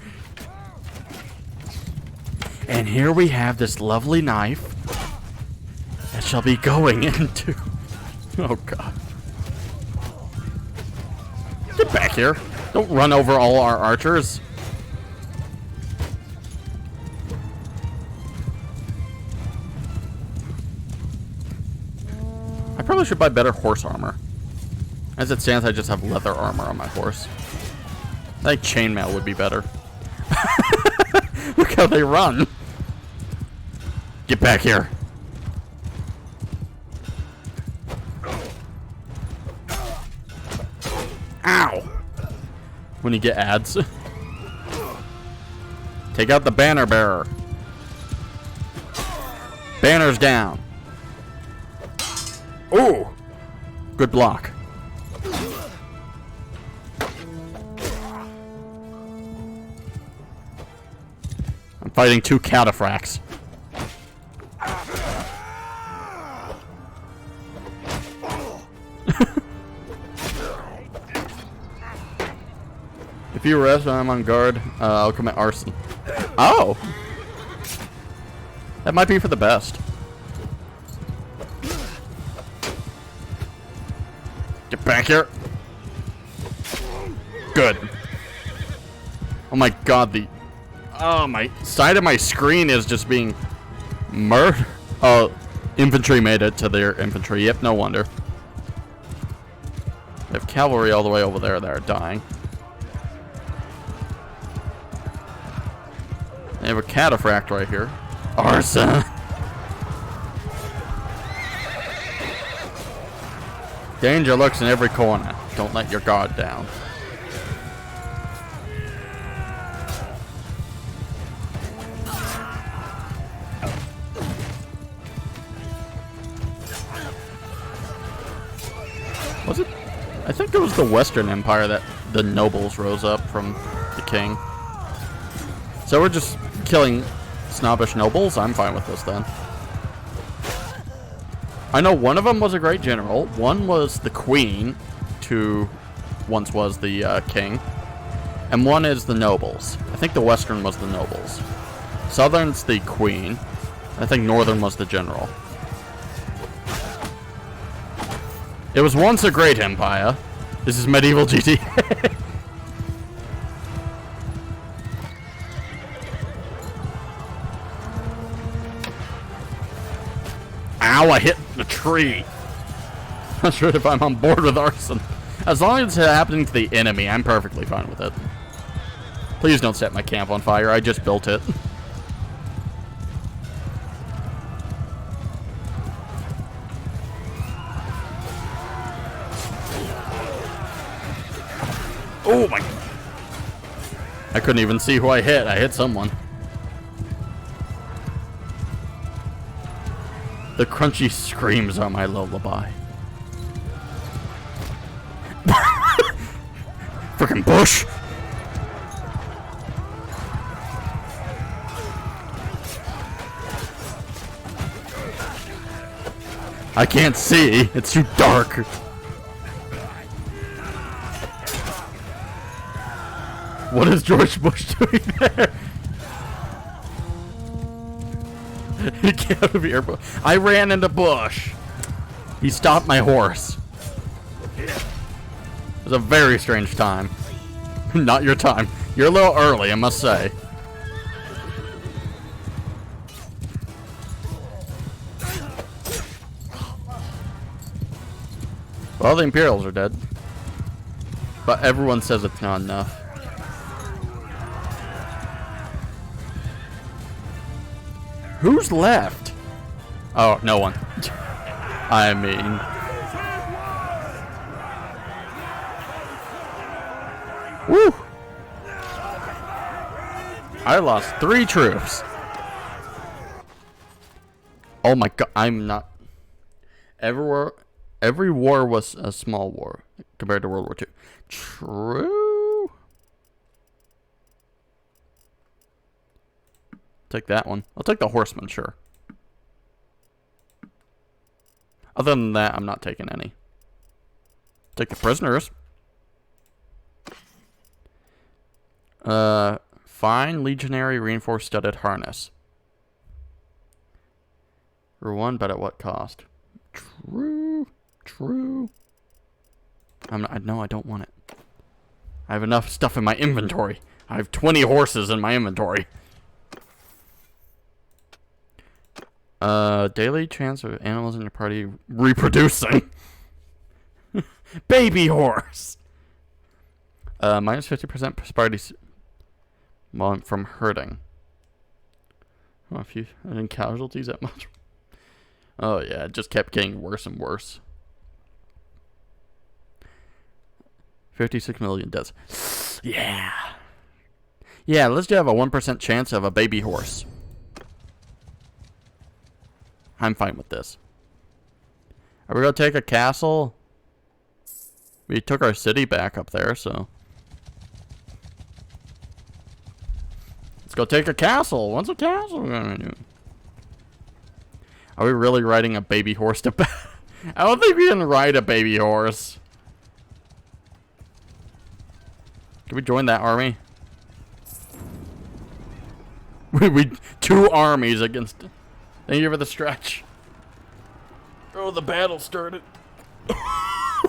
And here we have this lovely knife that shall be going into... Oh, God. Get back here. Don't run over all our archers. I probably should buy better horse armor. As it stands, I just have leather armor on my horse. I think chainmail would be better. Look how they run. Get back here. Ow. When you get ads. Take out the banner bearer. Banners down. Ooh. Good block. I'm fighting two cataphracts. If you rest when I'm on guard, I'll commit arson. Oh! That might be for the best. Get back here. Good. Oh my god, my side of my screen is just being murdered. Oh, infantry made it to their infantry. Yep, no wonder. They have cavalry all the way over there that are dying. They have a cataphract right here. Arson! Danger lurks in every corner. Don't let your guard down. Was it? I think it was the Western Empire that the nobles rose up from the king. So we're just killing snobbish nobles? I'm fine with this then. I know one of them was a great general. One was the queen, who once was the king. And one is the nobles. I think the Western was the nobles. Southern's the queen. I think Northern was the general. It was once a great empire. This is medieval GTA. Ow, I hit the tree. Not sure if I'm on board with arson. As long as it's happening to the enemy, I'm perfectly fine with it. Please don't set my camp on fire. I just built it. Oh my... I couldn't even see who I hit. I hit someone. The crunchy screams are my lullaby. Frickin' bush! I can't see. It's too dark. What is George Bush doing there? Get out of here. I ran into Bush. He stopped my horse. It was a very strange time. Not your time. You're a little early, I must say. Well, the Imperials are dead. But everyone says it's not enough. Who's left? Oh, no one. I mean... Woo! I lost 3 troops. Oh my god, I'm not... Every war was a small war compared to World War II. True. Take that one. I'll take the horseman, sure. Other than that, I'm not taking any. Take the prisoners. Fine legionary reinforced studded harness. For one, but at what cost? True. True. No, I don't want it. I have enough stuff in my inventory. I have 20 horses in my inventory. Daily chance of animals in your party reproducing. Baby horse. Minus 50% prosperity from herding. Oh, if you any casualties that much. Oh yeah, it just kept getting worse and worse. 56 million deaths. Yeah. Yeah, let's just have a 1% chance of a baby horse. I'm fine with this. Are we gonna take a castle? We took our city back up there, so. Let's go take a castle. What's a castle gonna do? Are we really riding a baby horse to battle? I don't think we can ride a baby horse. Can we join that army? we 2 armies against. Thank you for the stretch. Oh, the battle started.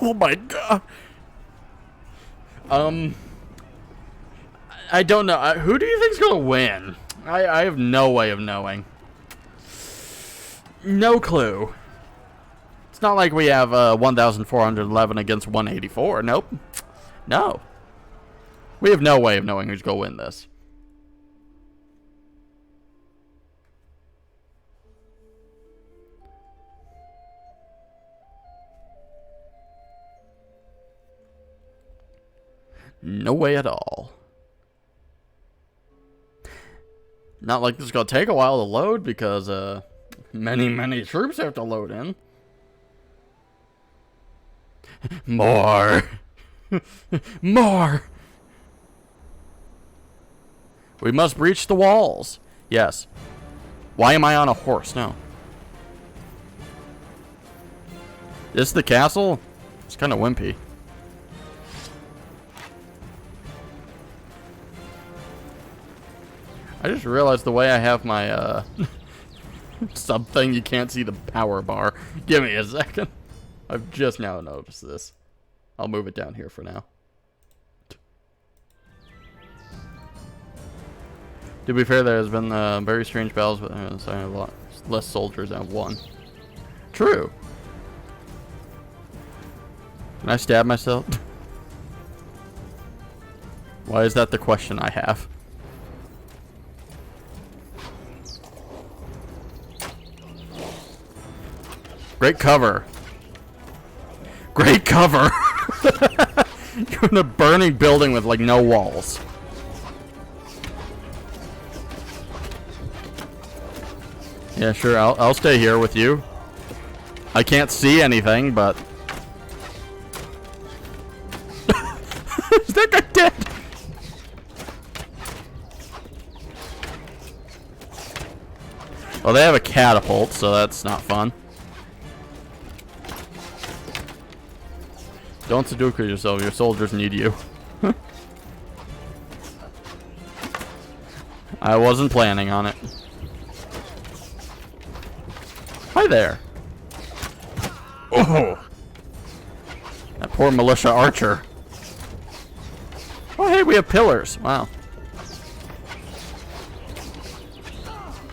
Oh my god. I don't know. Who do you think's gonna win? I have no way of knowing. No clue. It's not like we have 1,411 against 184. Nope. No. We have no way of knowing who's gonna win this. No way at all. Not like this is gonna take a while to load because many troops have to load in. More. More. We must breach the walls. Yes. Why am I on a horse? No. This the castle? It's kind of wimpy. I just realized the way I have my sub thing, you can't see the power bar. Give me a second. I've just now noticed this. I'll move it down here for now. To be fair, there has been very strange battles, but I have a lot less soldiers than one. True. Can I stab myself? Why is that the question I have? Great cover. Great cover. You're in a burning building with like no walls. Yeah, sure. I'll stay here with you. I can't see anything, but is that guy dead? Well, they have a catapult, so that's not fun. Don't Sudoku yourself, your soldiers need you. I wasn't planning on it. Hi there. Oh! That poor militia archer. Oh hey, we have pillars. Wow.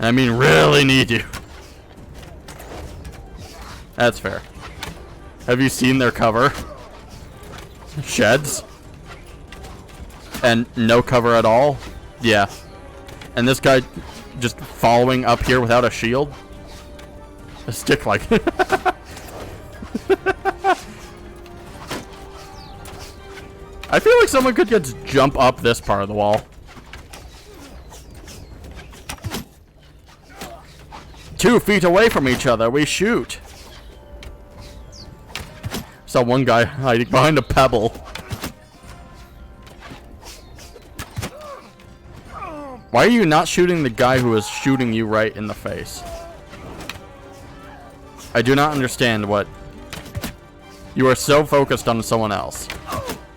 I mean, really need you. That's fair. Have you seen their cover? Sheds and no cover at all. Yeah, and this guy just following up here without a shield, a stick like. I feel like someone could just jump up this part of the wall. Two feet away from each other, we shoot. Saw one guy hiding behind a pebble. Why are you not shooting the guy who is shooting you right in the face? I do not understand what... You are so focused on someone else.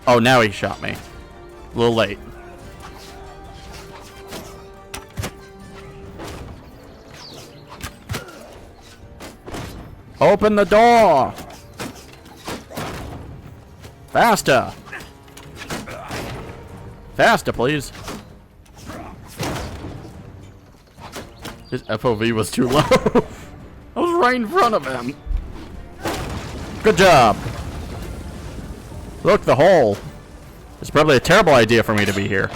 Oh, now he shot me. A little late. Open the door! Faster! Faster, please. His FOV was too low. I was right in front of him. Good job. Look, the hole. It's probably a terrible idea for me to be here.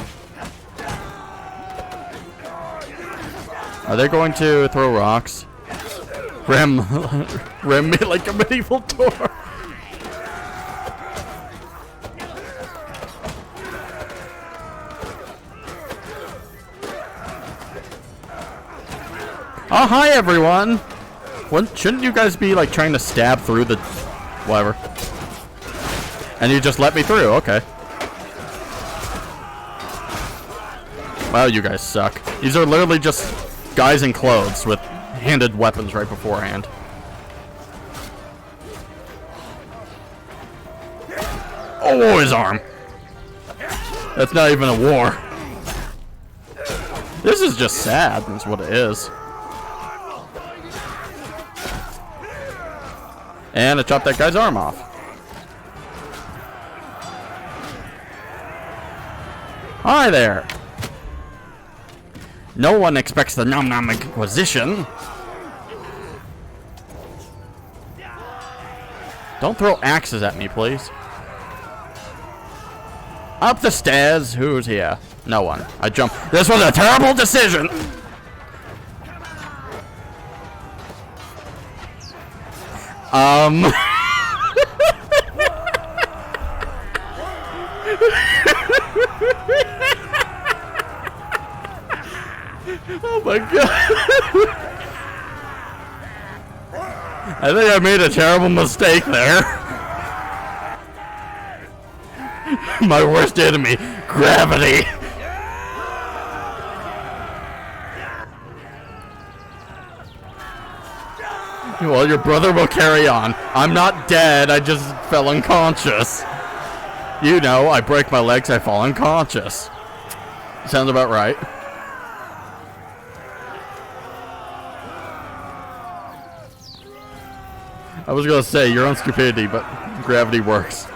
Are they going to throw rocks? Ram me like a medieval door. Oh, hi everyone! Shouldn't you guys be like trying to stab through the... whatever. And you just let me through, okay. Wow, you guys suck. These are literally just guys in clothes with handed weapons right beforehand. Oh, his arm! That's not even a war. This is just sad, that's what it is. And I chopped that guy's arm off. Hi there. No one expects the Nom Nom Inquisition. Don't throw axes at me, please. Up the stairs. Who's here? No one. I jumped. This was a terrible decision. Oh my god. I think I made a terrible mistake there. My worst enemy, gravity. Well, your brother will carry on. I'm not dead, I just fell unconscious. You know, I break my legs, I fall unconscious. Sounds about right. I was gonna say, your own stupidity, but gravity works.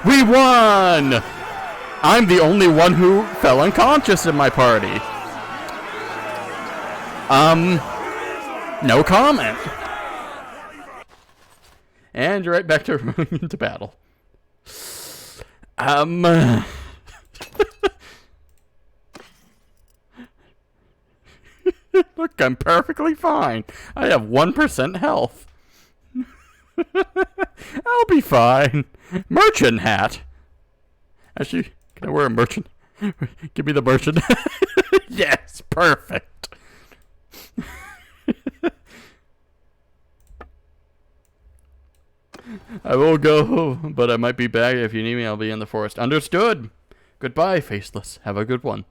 We won! I'm the only one who fell unconscious in my party. No comment. And you're right back to moving into battle. Look, I'm perfectly fine. I have 1% health. I'll be fine. Merchant hat. Actually, can I wear a merchant? Give me the merchant. Yes, perfect. I will go, but I might be back. If you need me, I'll be in the forest. Understood. Goodbye, Faceless. Have a good one.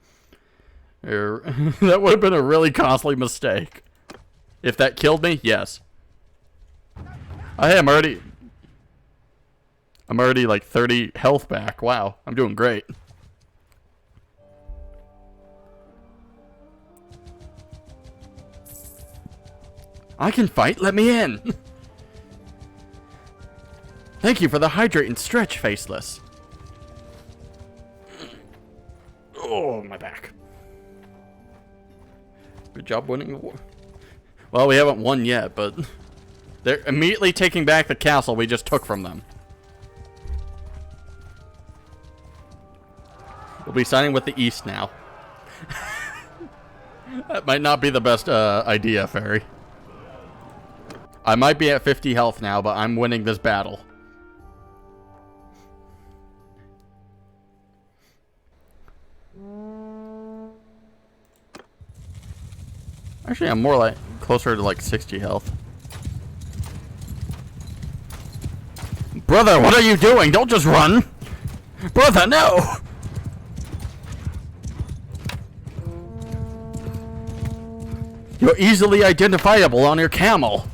That would have been a really costly mistake. If that killed me, yes. I'm already like 30 health back. Wow, I'm doing great. I can fight. Let me in. Thank you for the hydrate and stretch, Faceless. Oh, my back. Good job winning the war. Well, we haven't won yet, but they're immediately taking back the castle we just took from them. We'll be signing with the East now. That might not be the best idea, Fairy. I might be at 50 health now, but I'm winning this battle. Actually, I'm more like closer to like 60 health. Brother, what are you doing? Don't just run! Brother, no! You're easily identifiable on your camel.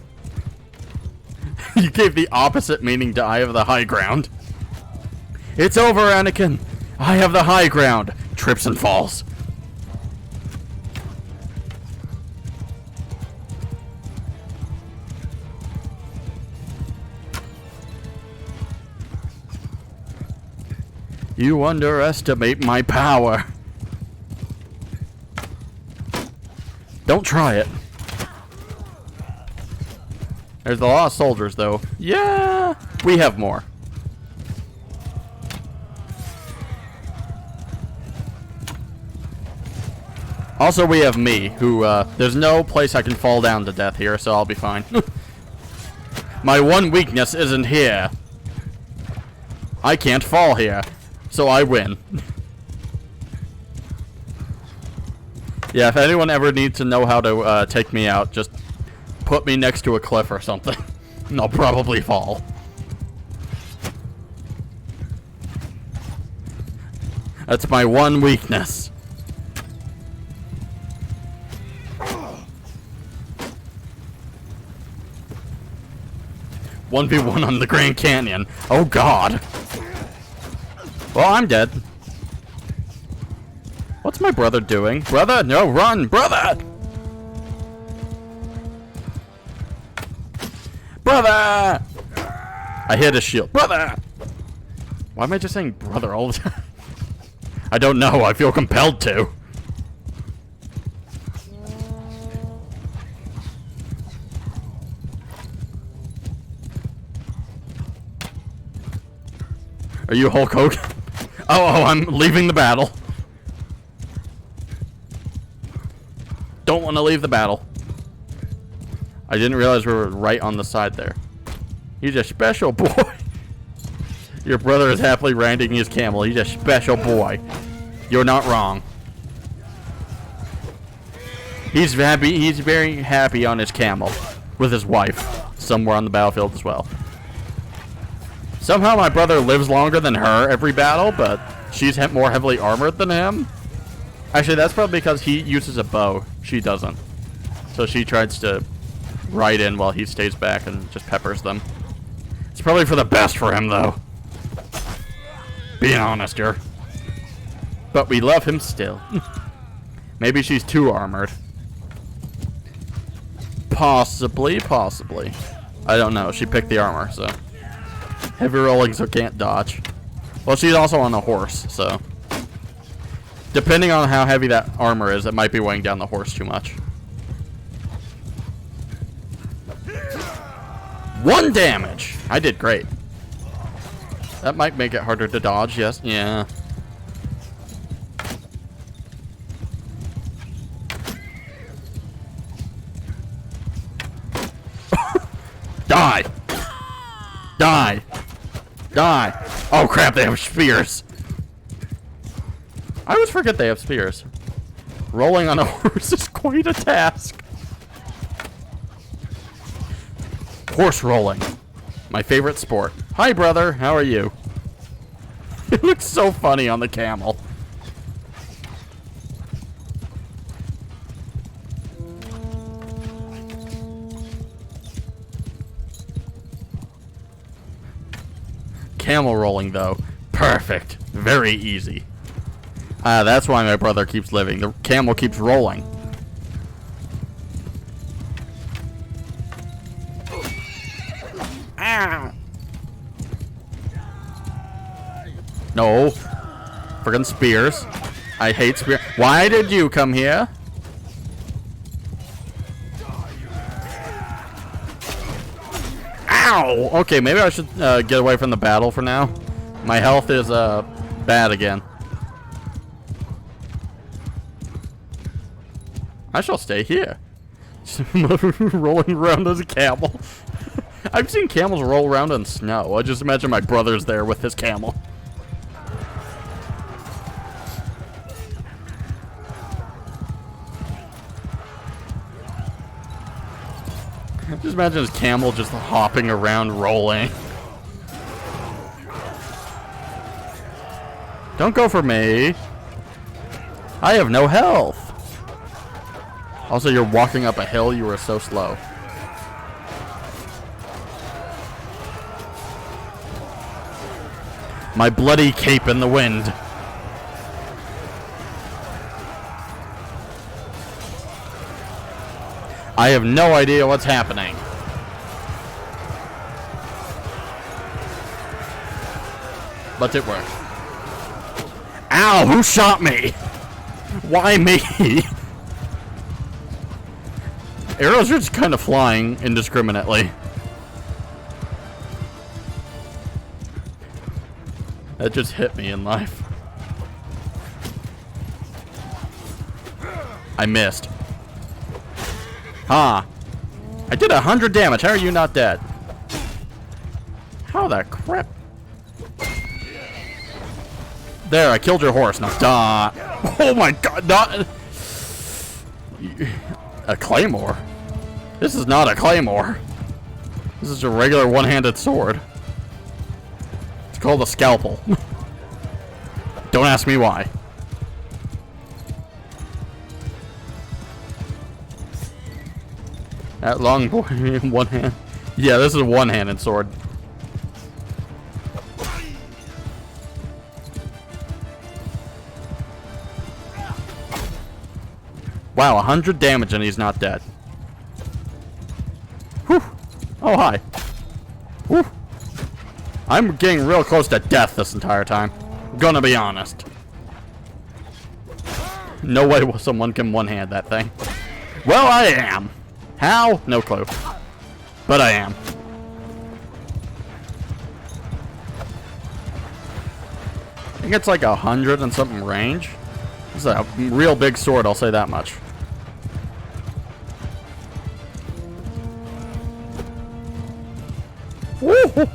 You gave the opposite meaning to I have the high ground. It's over, Anakin. I have the high ground. Trips and falls. You underestimate my power. Don't try it. There's a lot of soldiers, though. Yeah, we have more. Also, we have me, who, there's no place I can fall down to death here, so I'll be fine. My one weakness isn't here. I can't fall here, so I win. Yeah, if anyone ever needs to know how to take me out, just put me next to a cliff or something, and I'll probably fall. That's my one weakness. 1v1 on the Grand Canyon. Oh god. Well, I'm dead. What's my brother doing? Brother, no, run! Brother! Brother! I hit his shield. Brother! Why am I just saying brother all the time? I don't know. I feel compelled to. Are you Hulk Hogan? Oh, I'm leaving the battle. Don't want to leave the battle. I didn't realize we were right on the side there. He's a special boy. Your brother is happily riding his camel. He's a special boy. You're not wrong. He's happy. He's very happy on his camel with his wife somewhere on the battlefield as well. Somehow my brother lives longer than her every battle, but she's more heavily armored than him. Actually, that's probably because he uses a bow. She doesn't. So she tries to ride in while he stays back and just peppers them. It's probably for the best for him, though. Being honest here. But we love him still. Maybe she's too armored. Possibly, possibly. I don't know. She picked the armor, so. Heavy rolling, so can't dodge. Well, she's also on a horse, so. Depending on how heavy that armor is, it might be weighing down the horse too much. 1 damage! I did great. That might make it harder to dodge, yes. Yeah. Die! Die! Die! Oh crap, they have spears! I always forget they have spears. Rolling on a horse is quite a task. Horse rolling. My favorite sport. Hi, brother. How are you? It looks so funny on the camel. Camel rolling, though. Perfect. Very easy. That's why my brother keeps living. The camel keeps rolling. Ah. No. Friggin' spears. I hate spears. Why did you come here? Ow! Okay, maybe I should get away from the battle for now. My health is bad again. I shall stay here. Rolling around as a camel. I've seen camels roll around in snow. I just imagine my brother's there with his camel. Just imagine his camel just hopping around rolling. Don't go for me. I have no health. Also, you're walking up a hill. You are so slow. My bloody cape in the wind. I have no idea what's happening. But it worked. Ow! Who shot me? Why me? Arrows are just kind of flying indiscriminately. That just hit me in life. I missed. Huh. I did 100 damage. How are you not dead? How the crap? There, I killed your horse. Now die. Oh my god, not a claymore. This is not a claymore. This is a regular one-handed sword. It's called a scalpel. Don't ask me why. That long boy in one hand. Yeah, this is a one-handed sword. Wow, 100 damage and he's not dead. Whew. Oh, hi. Whew. I'm getting real close to death this entire time. I'm gonna be honest. No way someone can one-hand that thing. Well, I am. How? No clue. But I am. I think it's like 100 and something range. This is a real big sword, I'll say that much. Woo!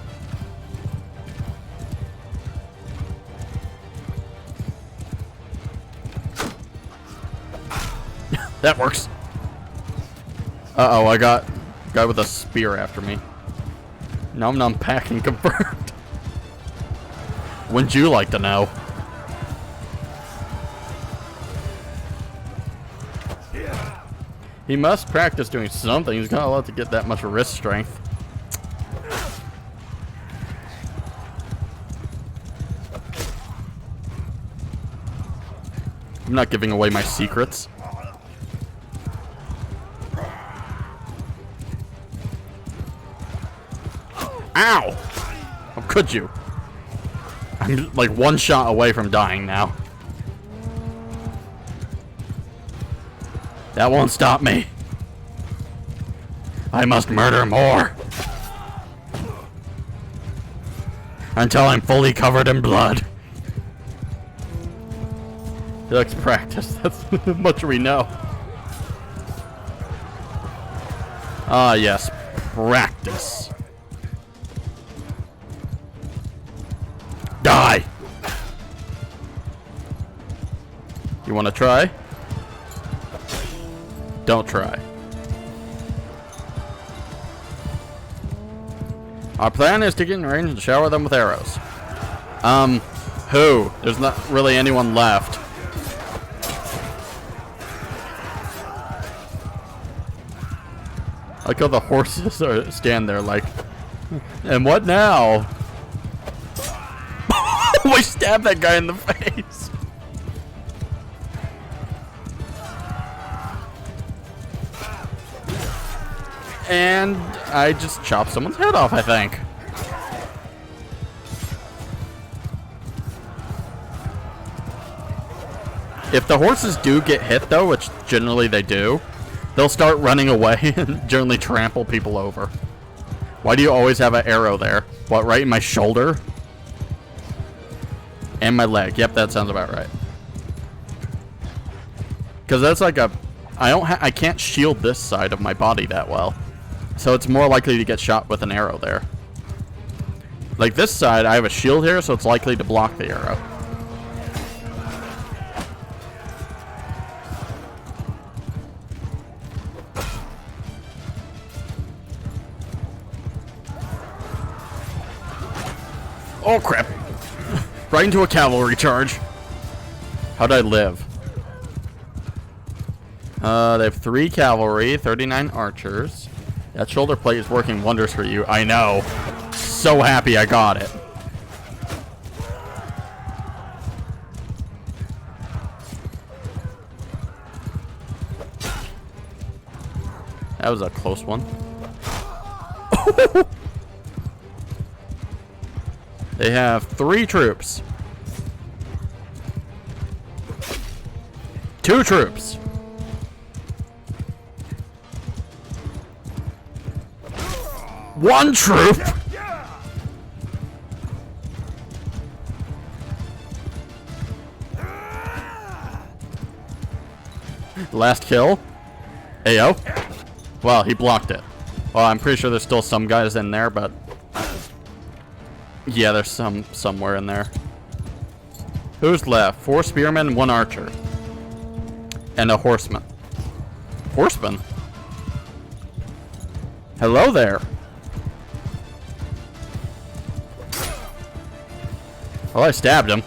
That works. Uh-oh, I got a guy with a spear after me. Num num packing confirmed. Wouldn't you like to know? He must practice doing something. He's not allowed to get that much wrist strength. I'm not giving away my secrets. Ow! How could you? I'm like one shot away from dying now. That won't stop me. I must murder more. Until I'm fully covered in blood. He likes practice. That's how much we know. Ah, yes. Practice. Die! You want to try? Don't try. Our plan is to get in range and shower them with arrows. Who? There's not really anyone left. I like how the horses stand there like, and what now? We stabbed that guy in the face. And I just chopped someone's head off, I think. If the horses do get hit, though, which generally they do, they'll start running away and generally trample people over. Why do you always have an arrow there? What, right in my shoulder? And my leg. Yep, that sounds about right. Because that's like a... I can't shield this side of my body that well. So it's more likely to get shot with an arrow there. Like this side, I have a shield here, so it's likely to block the arrow. Oh crap! Right into a cavalry charge. How'd I live? They have 3 cavalry, 39 archers. That shoulder plate is working wonders for you. I know. So happy I got it. That was a close one. They have 3 troops. 2 troops. One troop. Last kill. Ayo. Well, he blocked it. Well, I'm pretty sure there's still some guys in there, but yeah, there's somewhere in there. Who's left? 4 spearmen, 1 archer, and a horseman. Horseman? Hello there. Well, I stabbed him.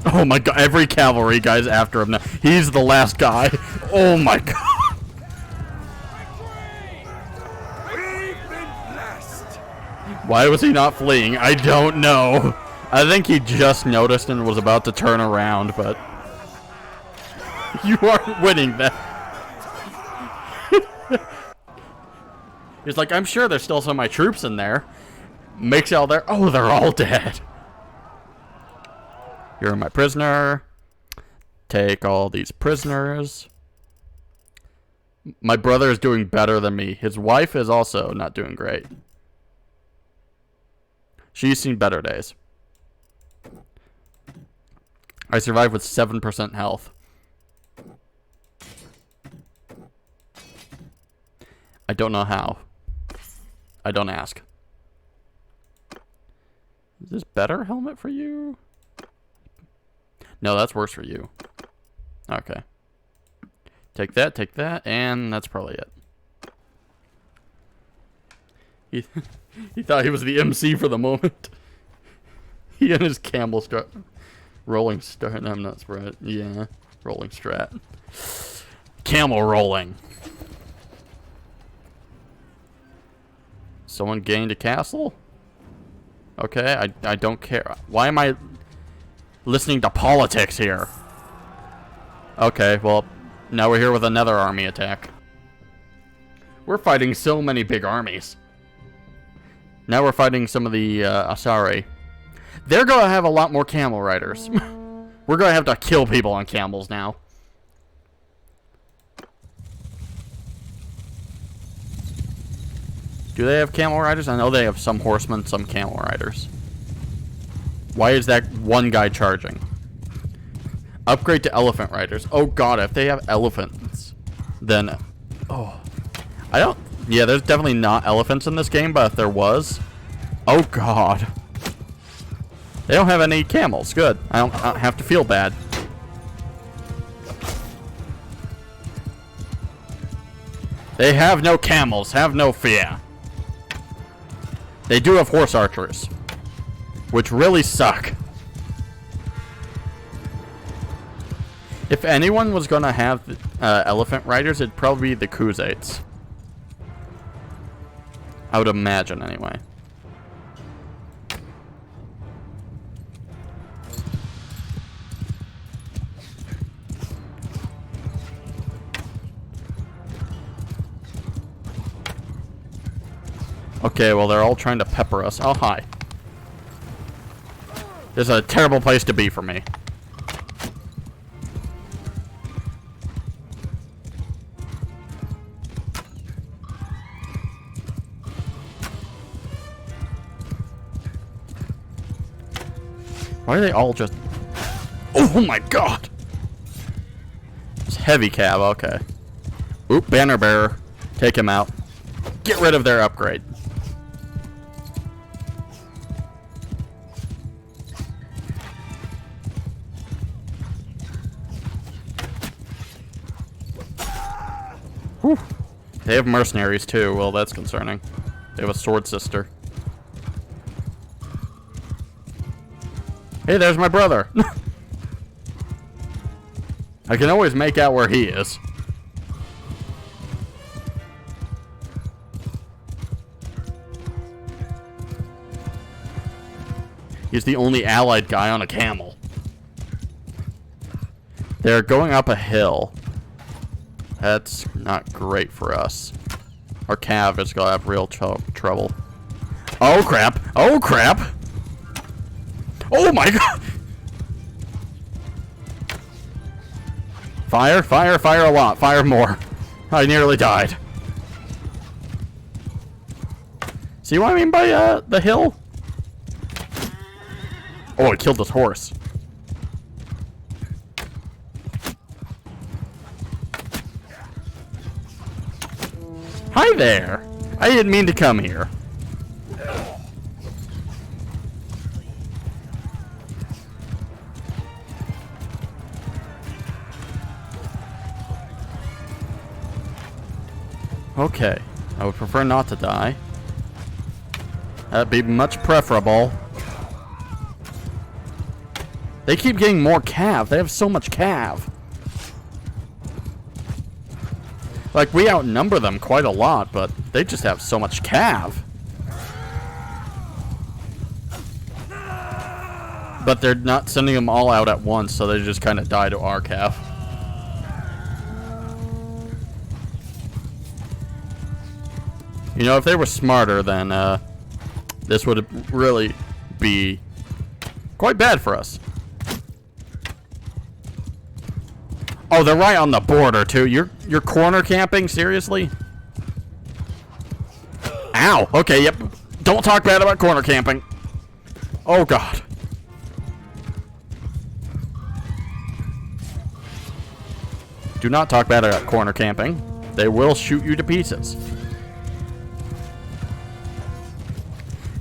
Oh my god, every cavalry guy's after him now. He's the last guy. Oh my god. We've been blessed. Why was he not fleeing? I don't know. I think he just noticed and was about to turn around, but you aren't winning that. He's like, I'm sure there's still some of my troops in there. Makes all there. Oh, they're all dead. You're my prisoner. Take all these prisoners. My brother is doing better than me. His wife is also not doing great. She's seen better days. I survived with 7% health. I don't know how. I don't ask. Is this better helmet for you? No, that's worse for you. Okay. Take that, and that's probably it. He thought he was the MC for the moment. He and his camel strat. Rolling strat. I'm not strat. Yeah. Rolling strat. Camel rolling. Someone gained a castle? Okay, I don't care. Why am I listening to politics here? Okay, well, now we're here with another army attack. We're fighting so many big armies. Now we're fighting some of the Asari. They're going to have a lot more camel riders. We're going to have to kill people on camels now. Do they have camel riders? I know they have some horsemen, some camel riders. Why is that one guy charging? Upgrade to elephant riders. Oh god, if they have elephants, then... Oh. I don't... Yeah, there's definitely not elephants in this game, but if there was... Oh god. They don't have any camels. Good. I don't have to feel bad. They have no camels. Have no fear. They do have horse archers, which really suck. If anyone was going to have elephant riders, it'd probably be the Khuzaits. I would imagine, anyway. Okay, well, they're all trying to pepper us. Oh, hi. This is a terrible place to be for me. Why are they all just... Oh my god! It's heavy cab, okay. Oop, banner bearer. Take him out. Get rid of their upgrade. Whew. They have mercenaries too. Well, that's concerning. They have a sword sister. Hey, there's my brother. I can always make out where he is. He's the only allied guy on a camel. They're going up a hill. That's not great for us. Our cav is gonna have real trouble. Oh crap! Oh crap! Oh my god! Fire, fire, fire a lot. Fire more. I nearly died. See what I mean by the hill? Oh, I killed this horse. Hi there. I didn't mean to come here. Okay. I would prefer not to die. That'd be much preferable. They keep getting more cav. They have so much cav. Like, we outnumber them quite a lot, but they just have so much cav. But they're not sending them all out at once, so they just kind of die to our cav. You know, if they were smarter, then this would really be quite bad for us. Oh, they're right on the border, too. You're corner camping? Seriously? Ow. Okay, yep. Don't talk bad about corner camping. Oh, God. Do not talk bad about corner camping. They will shoot you to pieces.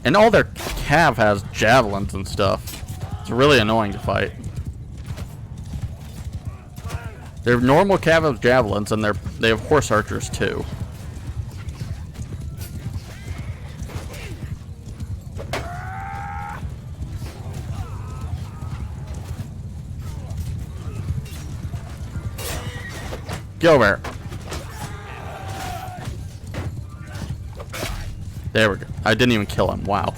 And all their cav has javelins and stuff. It's really annoying to fight. Their normal cav have javelins, and they have horse archers too. Get over here. There we go. I didn't even kill him. Wow.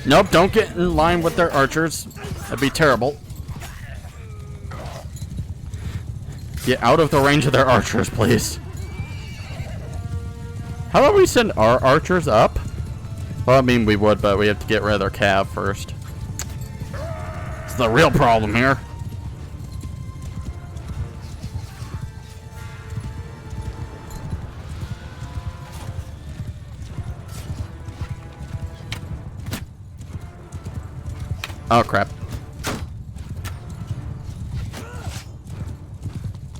Nope, don't get in line with their archers. That'd be terrible. Get out of the range of their archers, please. How about we send our archers up? Well, I mean, we would, but we have to get rid of their cav first. It's the real problem here. Oh, crap.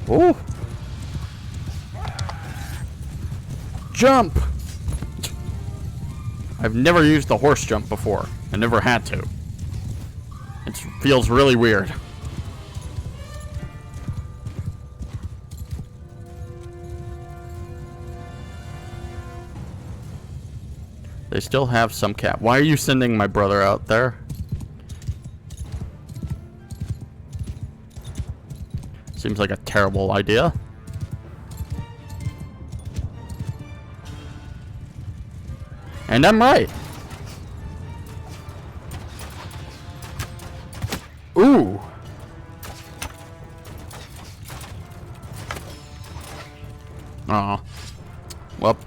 Ooh. Jump! I've never used the horse jump before. I never had to. It feels really weird. They still have some cap. Why are you sending my brother out there? Seems like a terrible idea. And I'm right. Ooh. Aw. Well.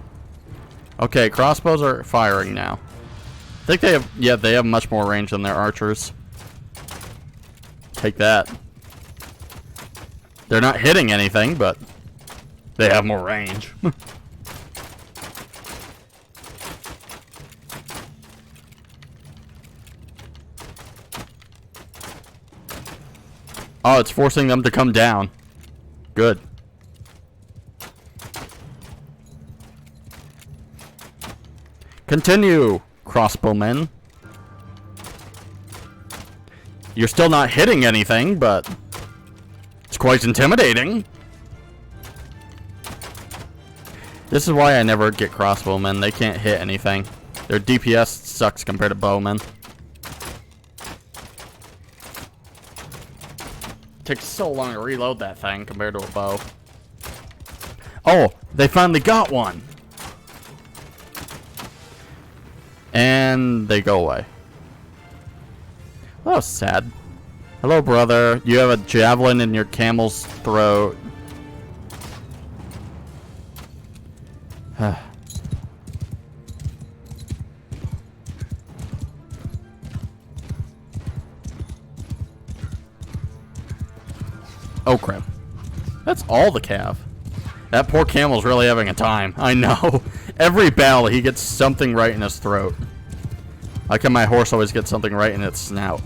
Okay, crossbows are firing now. I think they have, yeah, they have much more range than their archers. Take that. They're not hitting anything, but they have more range. Oh, it's forcing them to come down. Good. Continue, crossbowmen. You're still not hitting anything, but it's quite intimidating. This is why I never get crossbowmen. They can't hit anything. Their DPS sucks compared to bowmen. Takes so long to reload that thing compared to a bow. Oh, they finally got one. And they go away. That was sad. Hello, brother. You have a javelin in your camel's throat. Oh, crap. That's all the cav. That poor camel's really having a time. I know. Every battle, he gets something right in his throat. Like how my horse always gets something right in its snout.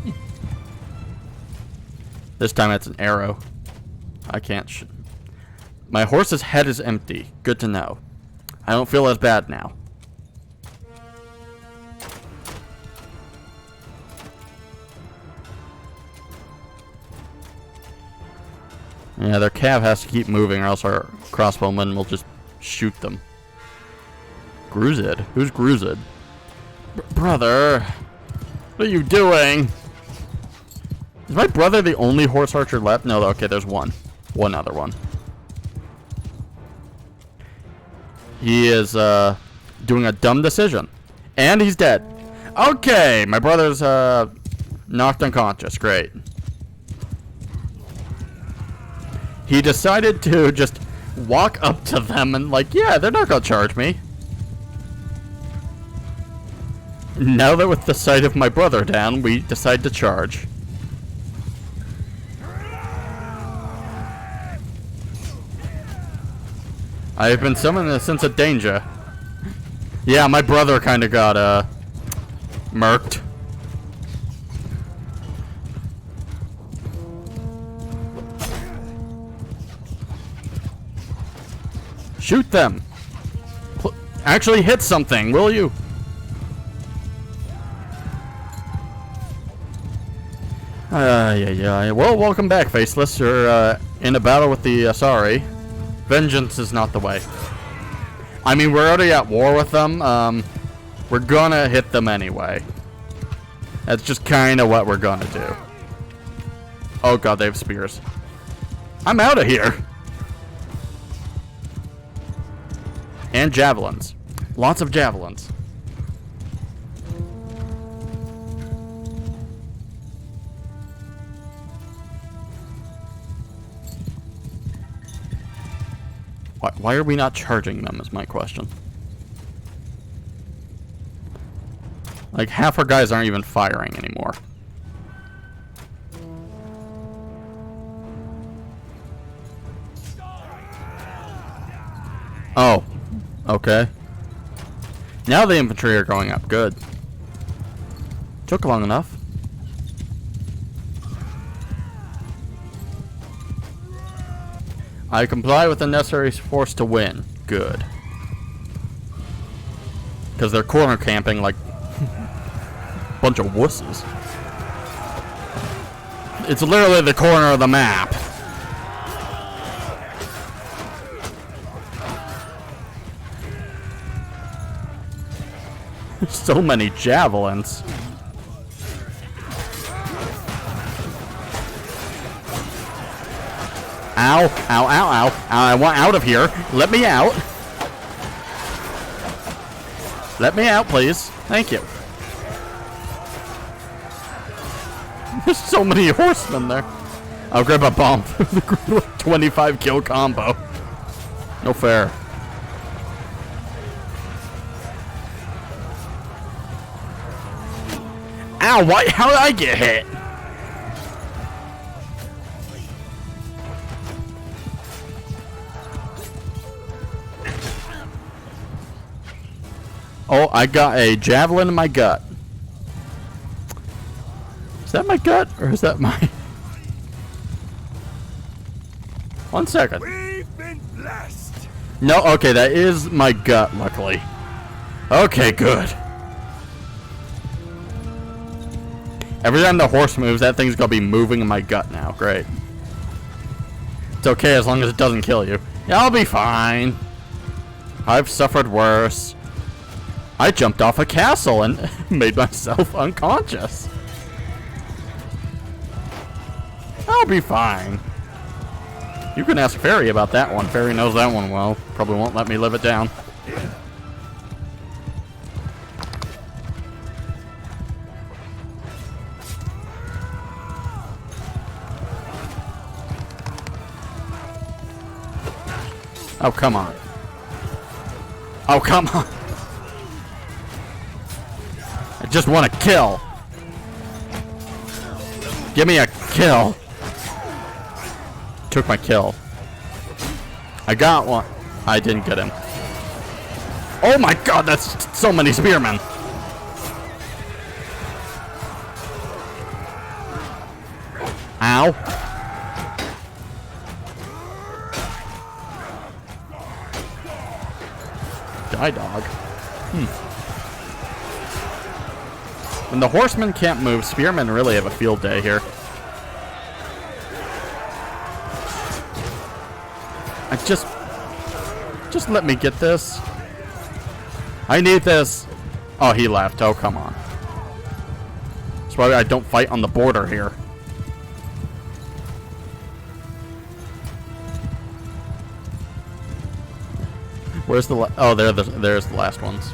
This time it's an arrow. I can't my horse's head is empty. Good to know. I don't feel as bad now. Yeah, their cav has to keep moving or else our crossbowmen will just shoot them. Gruzid? Who's Gruzid? Brother! What are you doing? Is my brother the only horse archer left? No, okay, there's one. One other one. He is, doing a dumb decision. And he's dead. Okay, my brother's, knocked unconscious. Great. He decided to just walk up to them and like, yeah, they're not gonna charge me. Now that with the sight of my brother down, we decide to charge. I have been summoned in a sense of danger. Yeah, my brother kind of got, murked. Shoot them! Actually hit something, will you? Yeah. Well, welcome back, Faceless. You're, in a battle with the Asari. Vengeance is not the way. I mean, we're already at war with them. We're gonna hit them anyway. That's just kind of what we're gonna do. Oh god, they have spears. I'm out of here! And javelins. Lots of javelins. Why are we not charging them is my question. Like, half our guys aren't even firing anymore. Oh. Okay. Now the infantry are going up. Good. Took long enough. I comply with the necessary force to win. Good. Because they're corner camping like a bunch of wusses. It's literally the corner of the map. So many javelins. Ow, ow, ow, ow. I want out of here. Let me out. Let me out, please. Thank you. There's so many horsemen there. I'll grab a bomb. 25 kill combo. No fair. Ow, why? How did I get hit? Oh, I got a javelin in my gut. Is that my gut or is that my... 1 second. We've been blessed. No, okay, that is my gut, luckily. Okay, good. Every time the horse moves, that thing's gonna be moving in my gut now. Great. It's okay as long as it doesn't kill you. Yeah, I'll be fine. I've suffered worse. I jumped off a castle and made myself unconscious. I'll be fine. You can ask Fairy about that one. Fairy knows that one well. Probably won't let me live it down. Oh, come on. Oh, come on. I just want to kill. Give me a kill. took my kill. I got one. I didn't get him. Oh my god, that's so many spearmen. Ow. Die, dog. When the horsemen can't move, spearmen really have a field day here. Just let me get this. I need this. Oh, he left. Oh, come on. That's why I don't fight on the border here. Where's the oh, there's the last ones.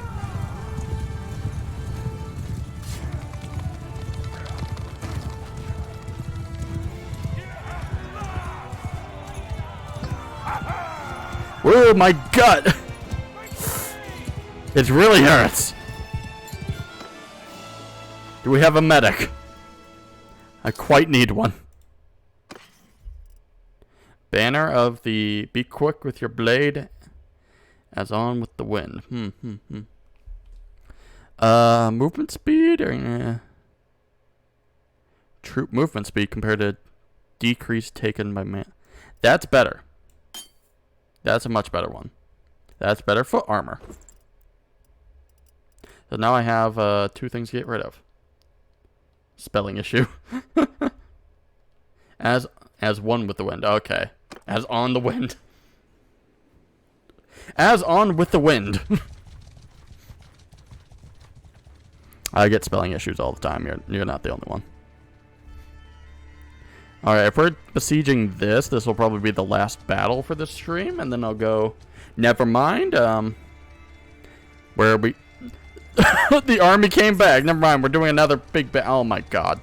Oh my gut! It really hurts. Do we have a medic? I quite need one. Banner of the be quick with your blade as on with the wind. Movement speed or troop movement speed compared to decrease taken by man. That's better. That's a much better one. That's better foot armor. So now I have 2 things to get rid of. Spelling issue. As one with the wind. Okay. As on the wind. As on with the wind. I get spelling issues all the time. You're not the only one. Alright, if we're besieging this will probably be the last battle for this stream, and then I'll go... Never mind, where we... The army came back. Never mind, we're doing another big oh my god.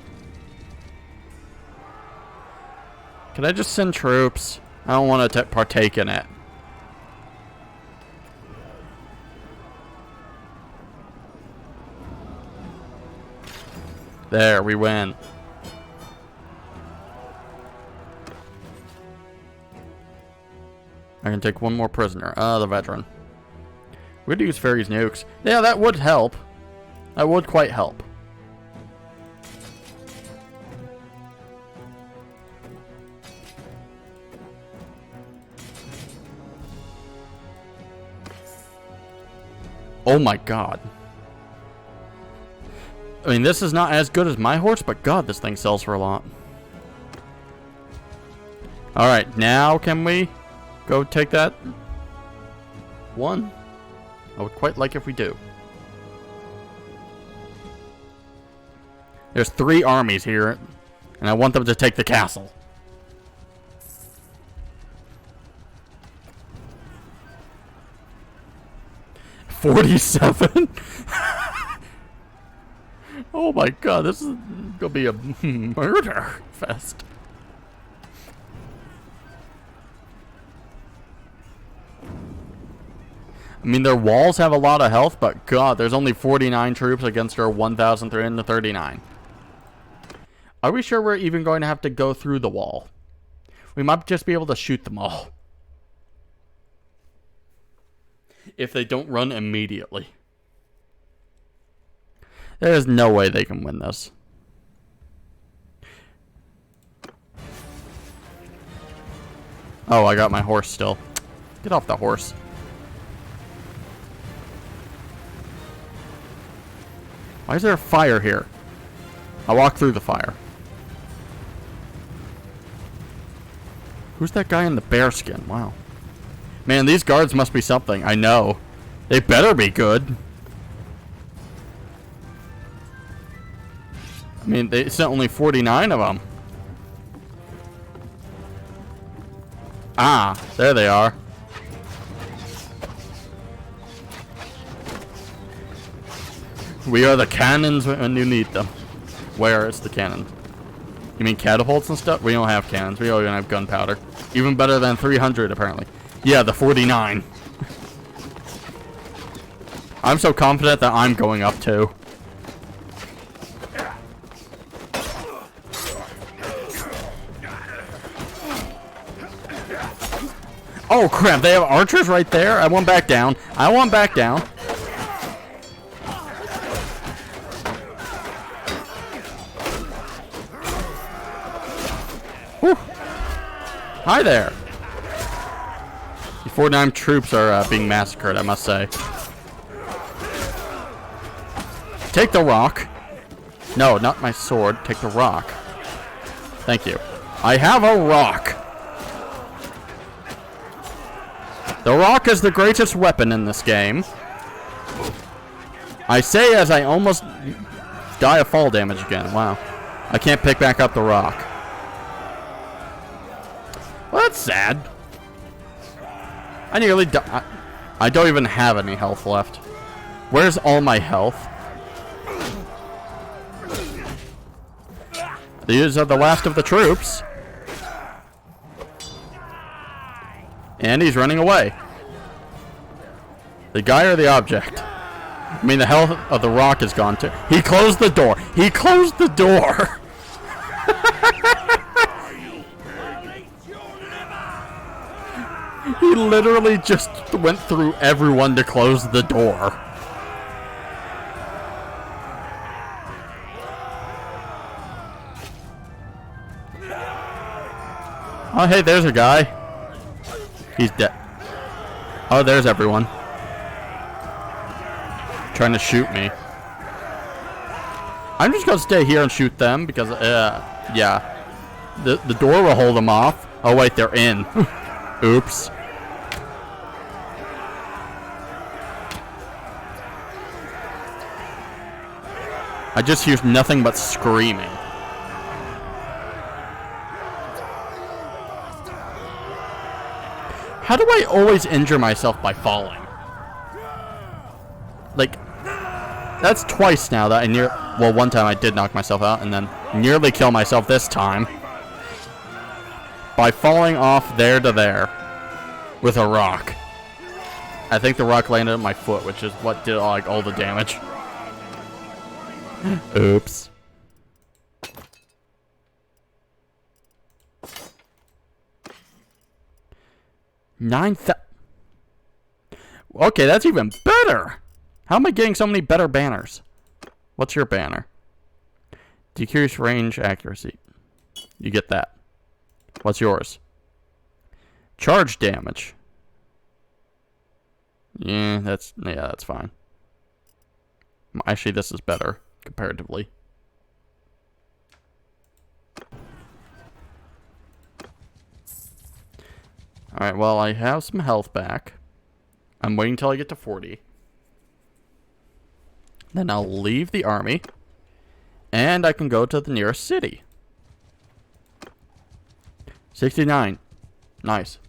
Can I just send troops? I don't want to partake in it. There, we win. I can take one more prisoner. The veteran. We'd use Fairy's nukes. Yeah, that would help. That would quite help. Oh my god. I mean, this is not as good as my horse, but god, this thing sells for a lot. Alright, now can we go take that one? I would quite like if we do. There's 3 armies here, and I want them to take the castle. $47? Oh my god, this is gonna be a murder fest. I mean, their walls have a lot of health, but god, there's only 49 troops against our 1,339. Are we sure we're even going to have to go through the wall? We might just be able to shoot them all. If they don't run immediately. There is no way they can win this. Oh, I got my horse still. Get off the horse. Why is there a fire here? I walk through the fire. Who's that guy in the bear skin? Wow. Man, these guards must be something. I know. They better be good. I mean, they sent only 49 of them. Ah, there they are. We are the cannons when you need them. Where is the cannon? You mean catapults and stuff? We don't have cannons. We only have gunpowder. Even better than 300, apparently. Yeah, the 49. I'm so confident that I'm going up too. Oh crap, they have archers right there? I want back down. I want back down. Whew. Hi there. The 49 troops are being massacred, I must say. Take the rock. No, not my sword. Take the rock. Thank you. I have a rock. The rock is the greatest weapon in this game. I say as I almost die of fall damage again. Wow. I can't pick back up the rock. Well, that's sad. I nearly died. I don't even have any health left. Where's all my health? These are the last of the troops. And he's running away. The guy or the object? I mean, the health of the rock is gone too. He closed the door. He closed the door. He literally just went through everyone to close the door. Oh, hey, there's a guy. He's dead. Oh, there's everyone. Trying to shoot me. I'm just gonna stay here and shoot them because, yeah. The door will hold them off. Oh, wait, they're in. Oops. I just hear nothing but screaming. How do I always injure myself by falling? Like, that's twice now that well, one time I did knock myself out and then nearly kill myself this time. By falling off there to there with a rock. I think the rock landed on my foot, which is what did like all the damage. Oops. Okay, that's even better. How am I getting so many better banners? What's your banner? Decrease range accuracy. You get that. What's yours? Charge damage. Yeah, that's fine. Actually, this is better comparatively. Alright, well, I have some health back. I'm waiting until I get to 40. Then I'll leave the army. And I can go to the nearest city. 69. Nice.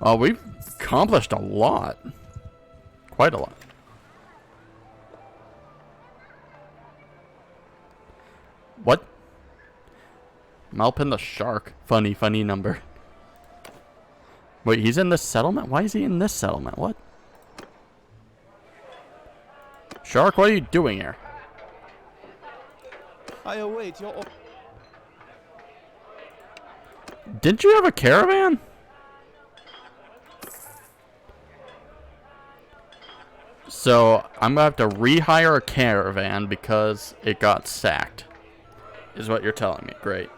Well, we've accomplished a lot. Quite a lot. What? Malpin the shark. Funny number. Wait, he's in this settlement? Why is he in this settlement? What? Shark, what are you doing here? I await your... Didn't you have a caravan? So, I'm gonna have to rehire a caravan because it got sacked. Is what you're telling me. Great.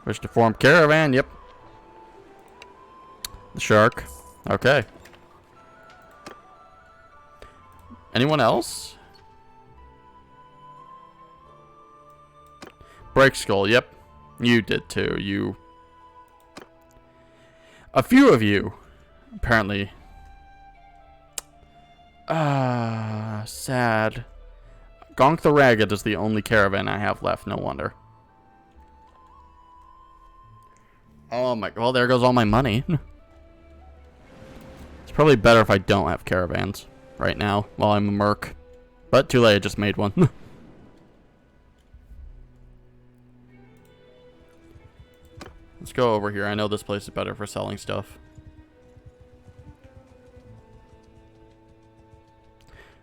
Wish to form caravan, yep. The shark. Okay. Anyone else? Break skull, yep. You did too. You. A few of you, apparently. Sad. Gonk the Ragged is the only caravan I have left, no wonder. Oh my, well there goes all my money. It's probably better if I don't have caravans right now while I'm a merc. But too late, I just made one. Let's go over here. I know this place is better for selling stuff.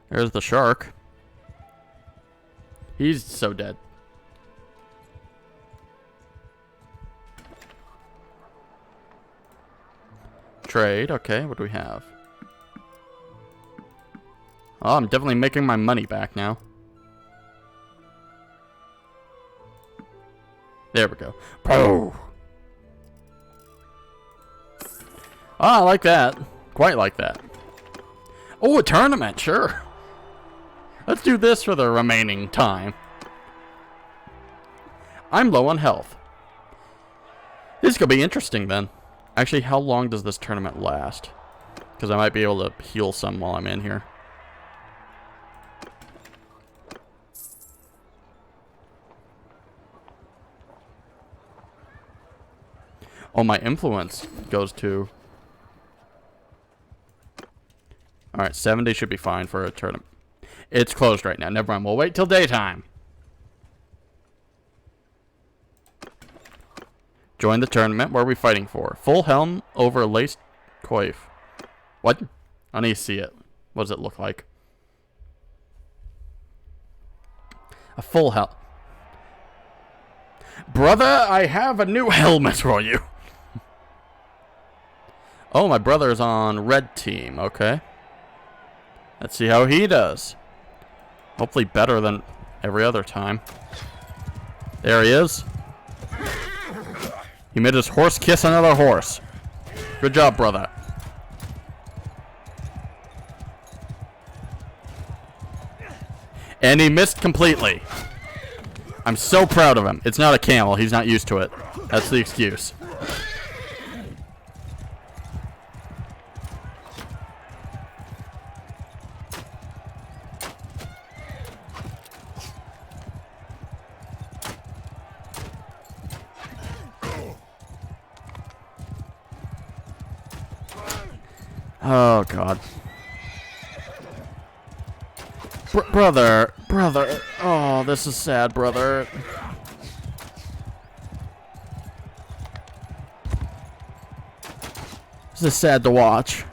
There's the shark. He's so dead. Trade. Okay, what do we have? Oh, I'm definitely making my money back now. There we go. Oh, I like that. Quite like that. Oh, a tournament, sure. Let's do this for the remaining time. I'm low on health. This could be interesting then. Actually, how long does this tournament last? Because I might be able to heal some while I'm in here. Oh, my influence goes to... Alright, 70 should be fine for a tournament. It's closed right now. Never mind. We'll wait till daytime. Join the tournament. What are we fighting for? Full helm over laced coif. What? I need to see it. What does it look like? A full helm. Brother, I have a new helmet for you. Oh, my brother's on red team. Okay. Let's see how he does. Hopefully better than every other time. There he is. He made his horse kiss another horse. Good job, brother. And he missed completely. I'm so proud of him. It's not a camel. He's not used to it. That's the excuse. Oh, God. Brother. Oh, this is sad, brother. This is sad to watch.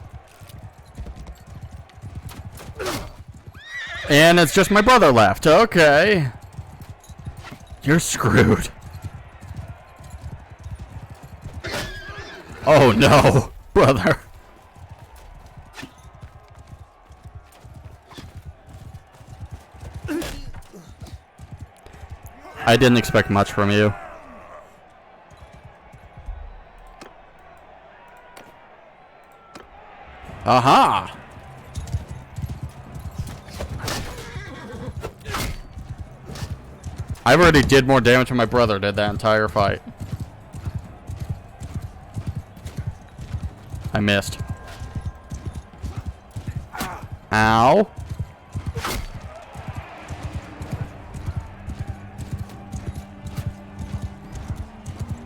And it's just my brother left. Okay. You're screwed. Oh, no. Brother. I didn't expect much from you. Aha! I already did more damage than my brother did that entire fight. I missed. Ow.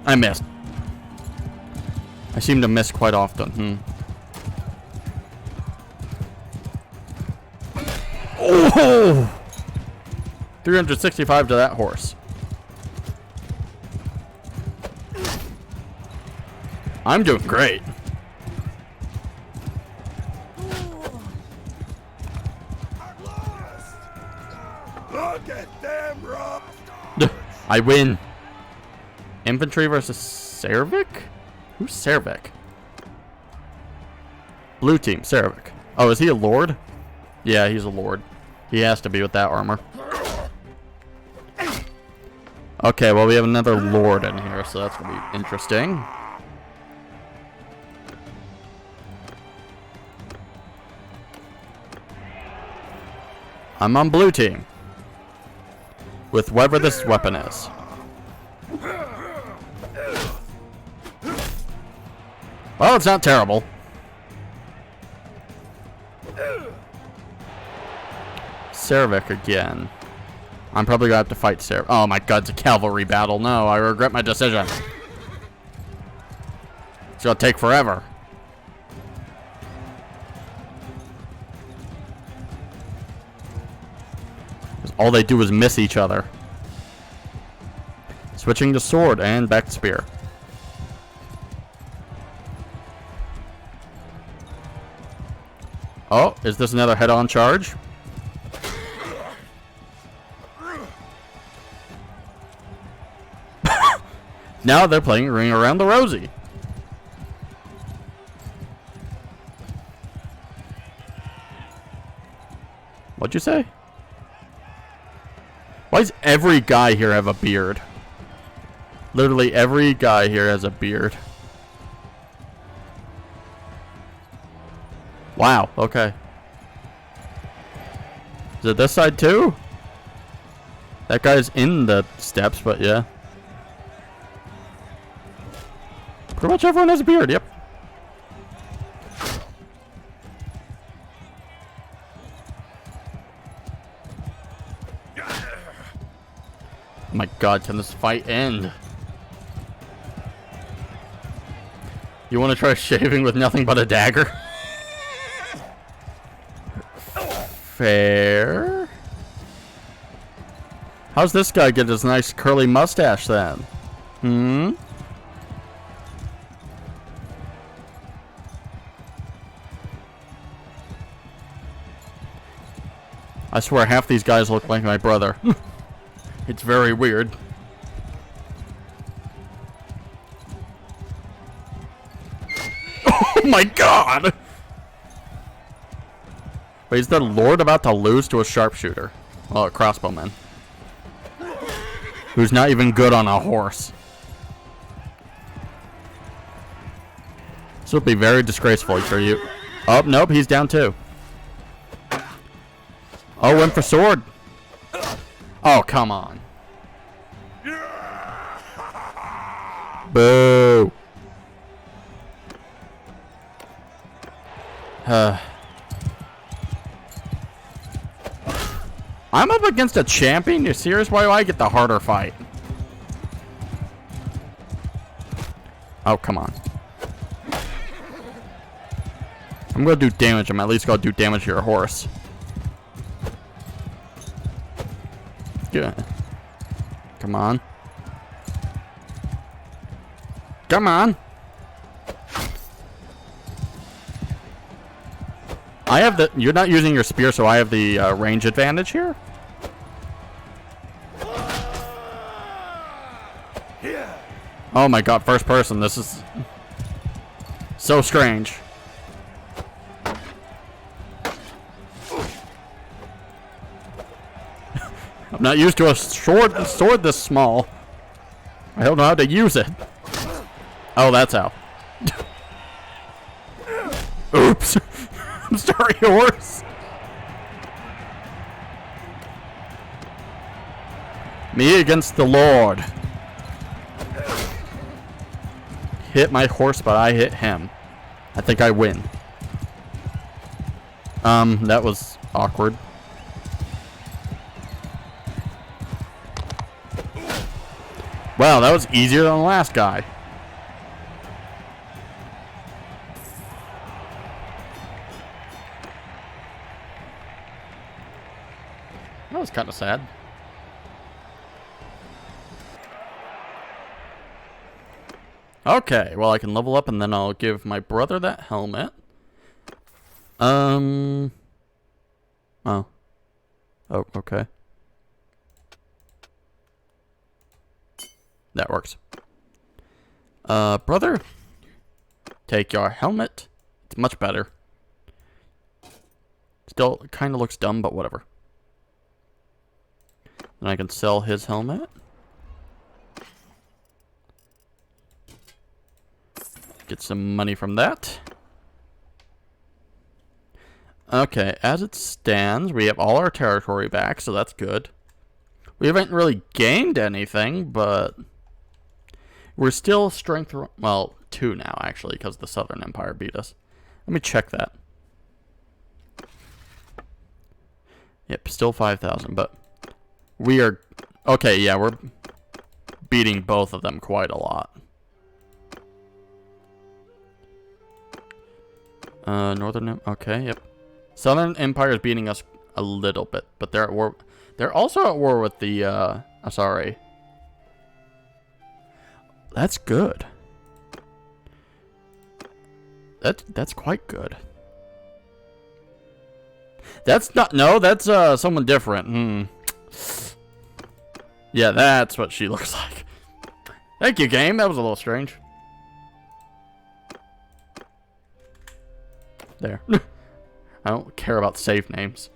I missed. I seem to miss quite often. Oh! 365 to that horse. I'm doing great. Look at them, Rob. I win. Infantry versus Cervic? Who's Cervic? Blue team, Cervic. Oh, is he a lord? Yeah, he's a lord. He has to be with that armor. Okay, well, we have another lord in here, so that's going to be interesting. I'm on blue team. With whatever this weapon is. Well, it's not terrible. Cervic again. I'm probably gonna have to fight Cervic. Oh my god, it's a cavalry battle. No, I regret my decision. It's gonna take forever. All they do is miss each other. Switching to sword and back to spear. Oh, is this another head-on charge? Now they're playing Ring Around the Rosie. What'd you say? Why does every guy here have a beard? Literally every guy here has a beard. Wow, okay. Is it this side too? That guy's in the steps, but yeah. Pretty much everyone has a beard, yep. Oh my god, can this fight end? You want to try shaving with nothing but a dagger? Fair. How's this guy get his nice curly mustache then? Hmm? I swear half these guys look like my brother. It's very weird. Oh my god! Wait, is the Lord about to lose to a sharpshooter? Well, a crossbowman. Who's not even good on a horse. This would be very disgraceful for you. Oh, nope, he's down too. Oh, went for sword. Oh, come on. Boo. I'm up against a champion? You serious? Why do I get the harder fight? Oh, come on. I'm gonna do damage. I'm at least gonna do damage to your horse. Yeah. Come on. Come on. I have the... You're not using your spear, so I have the range advantage here? Oh my god, first person. This is... so strange. I'm not used to a sword this small. I don't know how to use it. Oh, that's how. Oops. I'm sorry, horse. Me against the Lord. Hit my horse, but I hit him. I think I win. That was awkward. Wow, that was easier than the last guy. That was kind of sad. Okay, well I can level up and then I'll give my brother that helmet. Oh. Oh, okay. That works. Brother, take your helmet. It's much better. Still kind of looks dumb, but whatever. Then I can sell his helmet. Get some money from that. Okay, as it stands, we have all our territory back, so that's good. We haven't really gained anything, but we're still strength... Well, 2 now, actually, because the Southern Empire beat us. Let me check that. Yep, still 5,000, but we are... Okay, yeah, we're beating both of them quite a lot. Northern... Okay, yep. Southern Empire is beating us a little bit, but they're at war... They're also at war with the, sorry. That's good. That's quite good. That's not... No, that's, someone different. Yeah, that's what she looks like. Thank you, game. That was a little strange. There. I don't care about save names.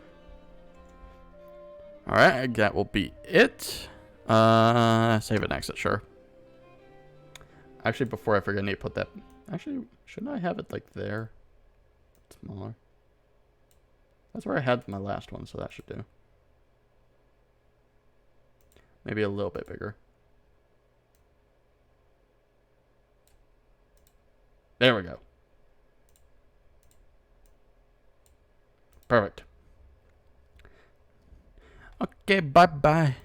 Alright, that will be it. Save and exit, sure. Actually, before I forget, I need to put that... Actually, shouldn't I have it, like, there? Smaller. That's where I had my last one, so that should do. Maybe a little bit bigger. There we go. Perfect. Okay, bye-bye.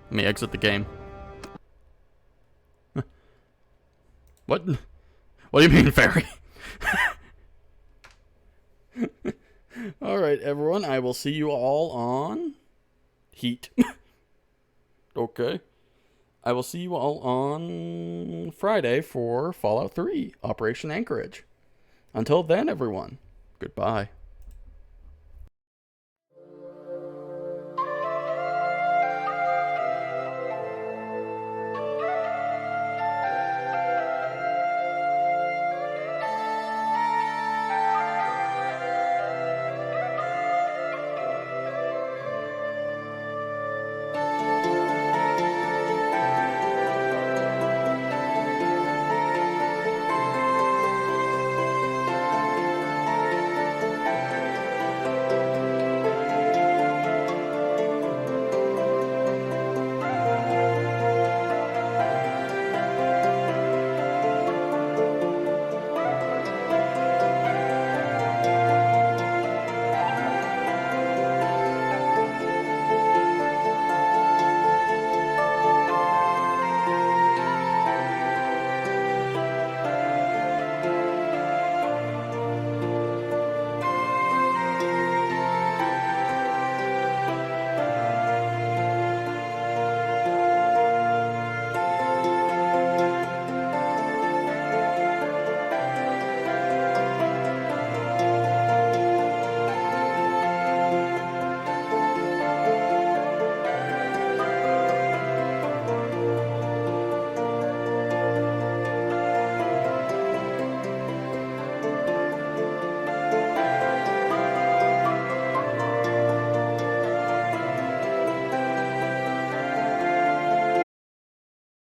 Let me exit the game. What? What do you mean, fairy? Alright, everyone. I will see you all on... Heat. Okay. I will see you all on Friday for Fallout 3, Operation Anchorage. Until then, everyone. Goodbye.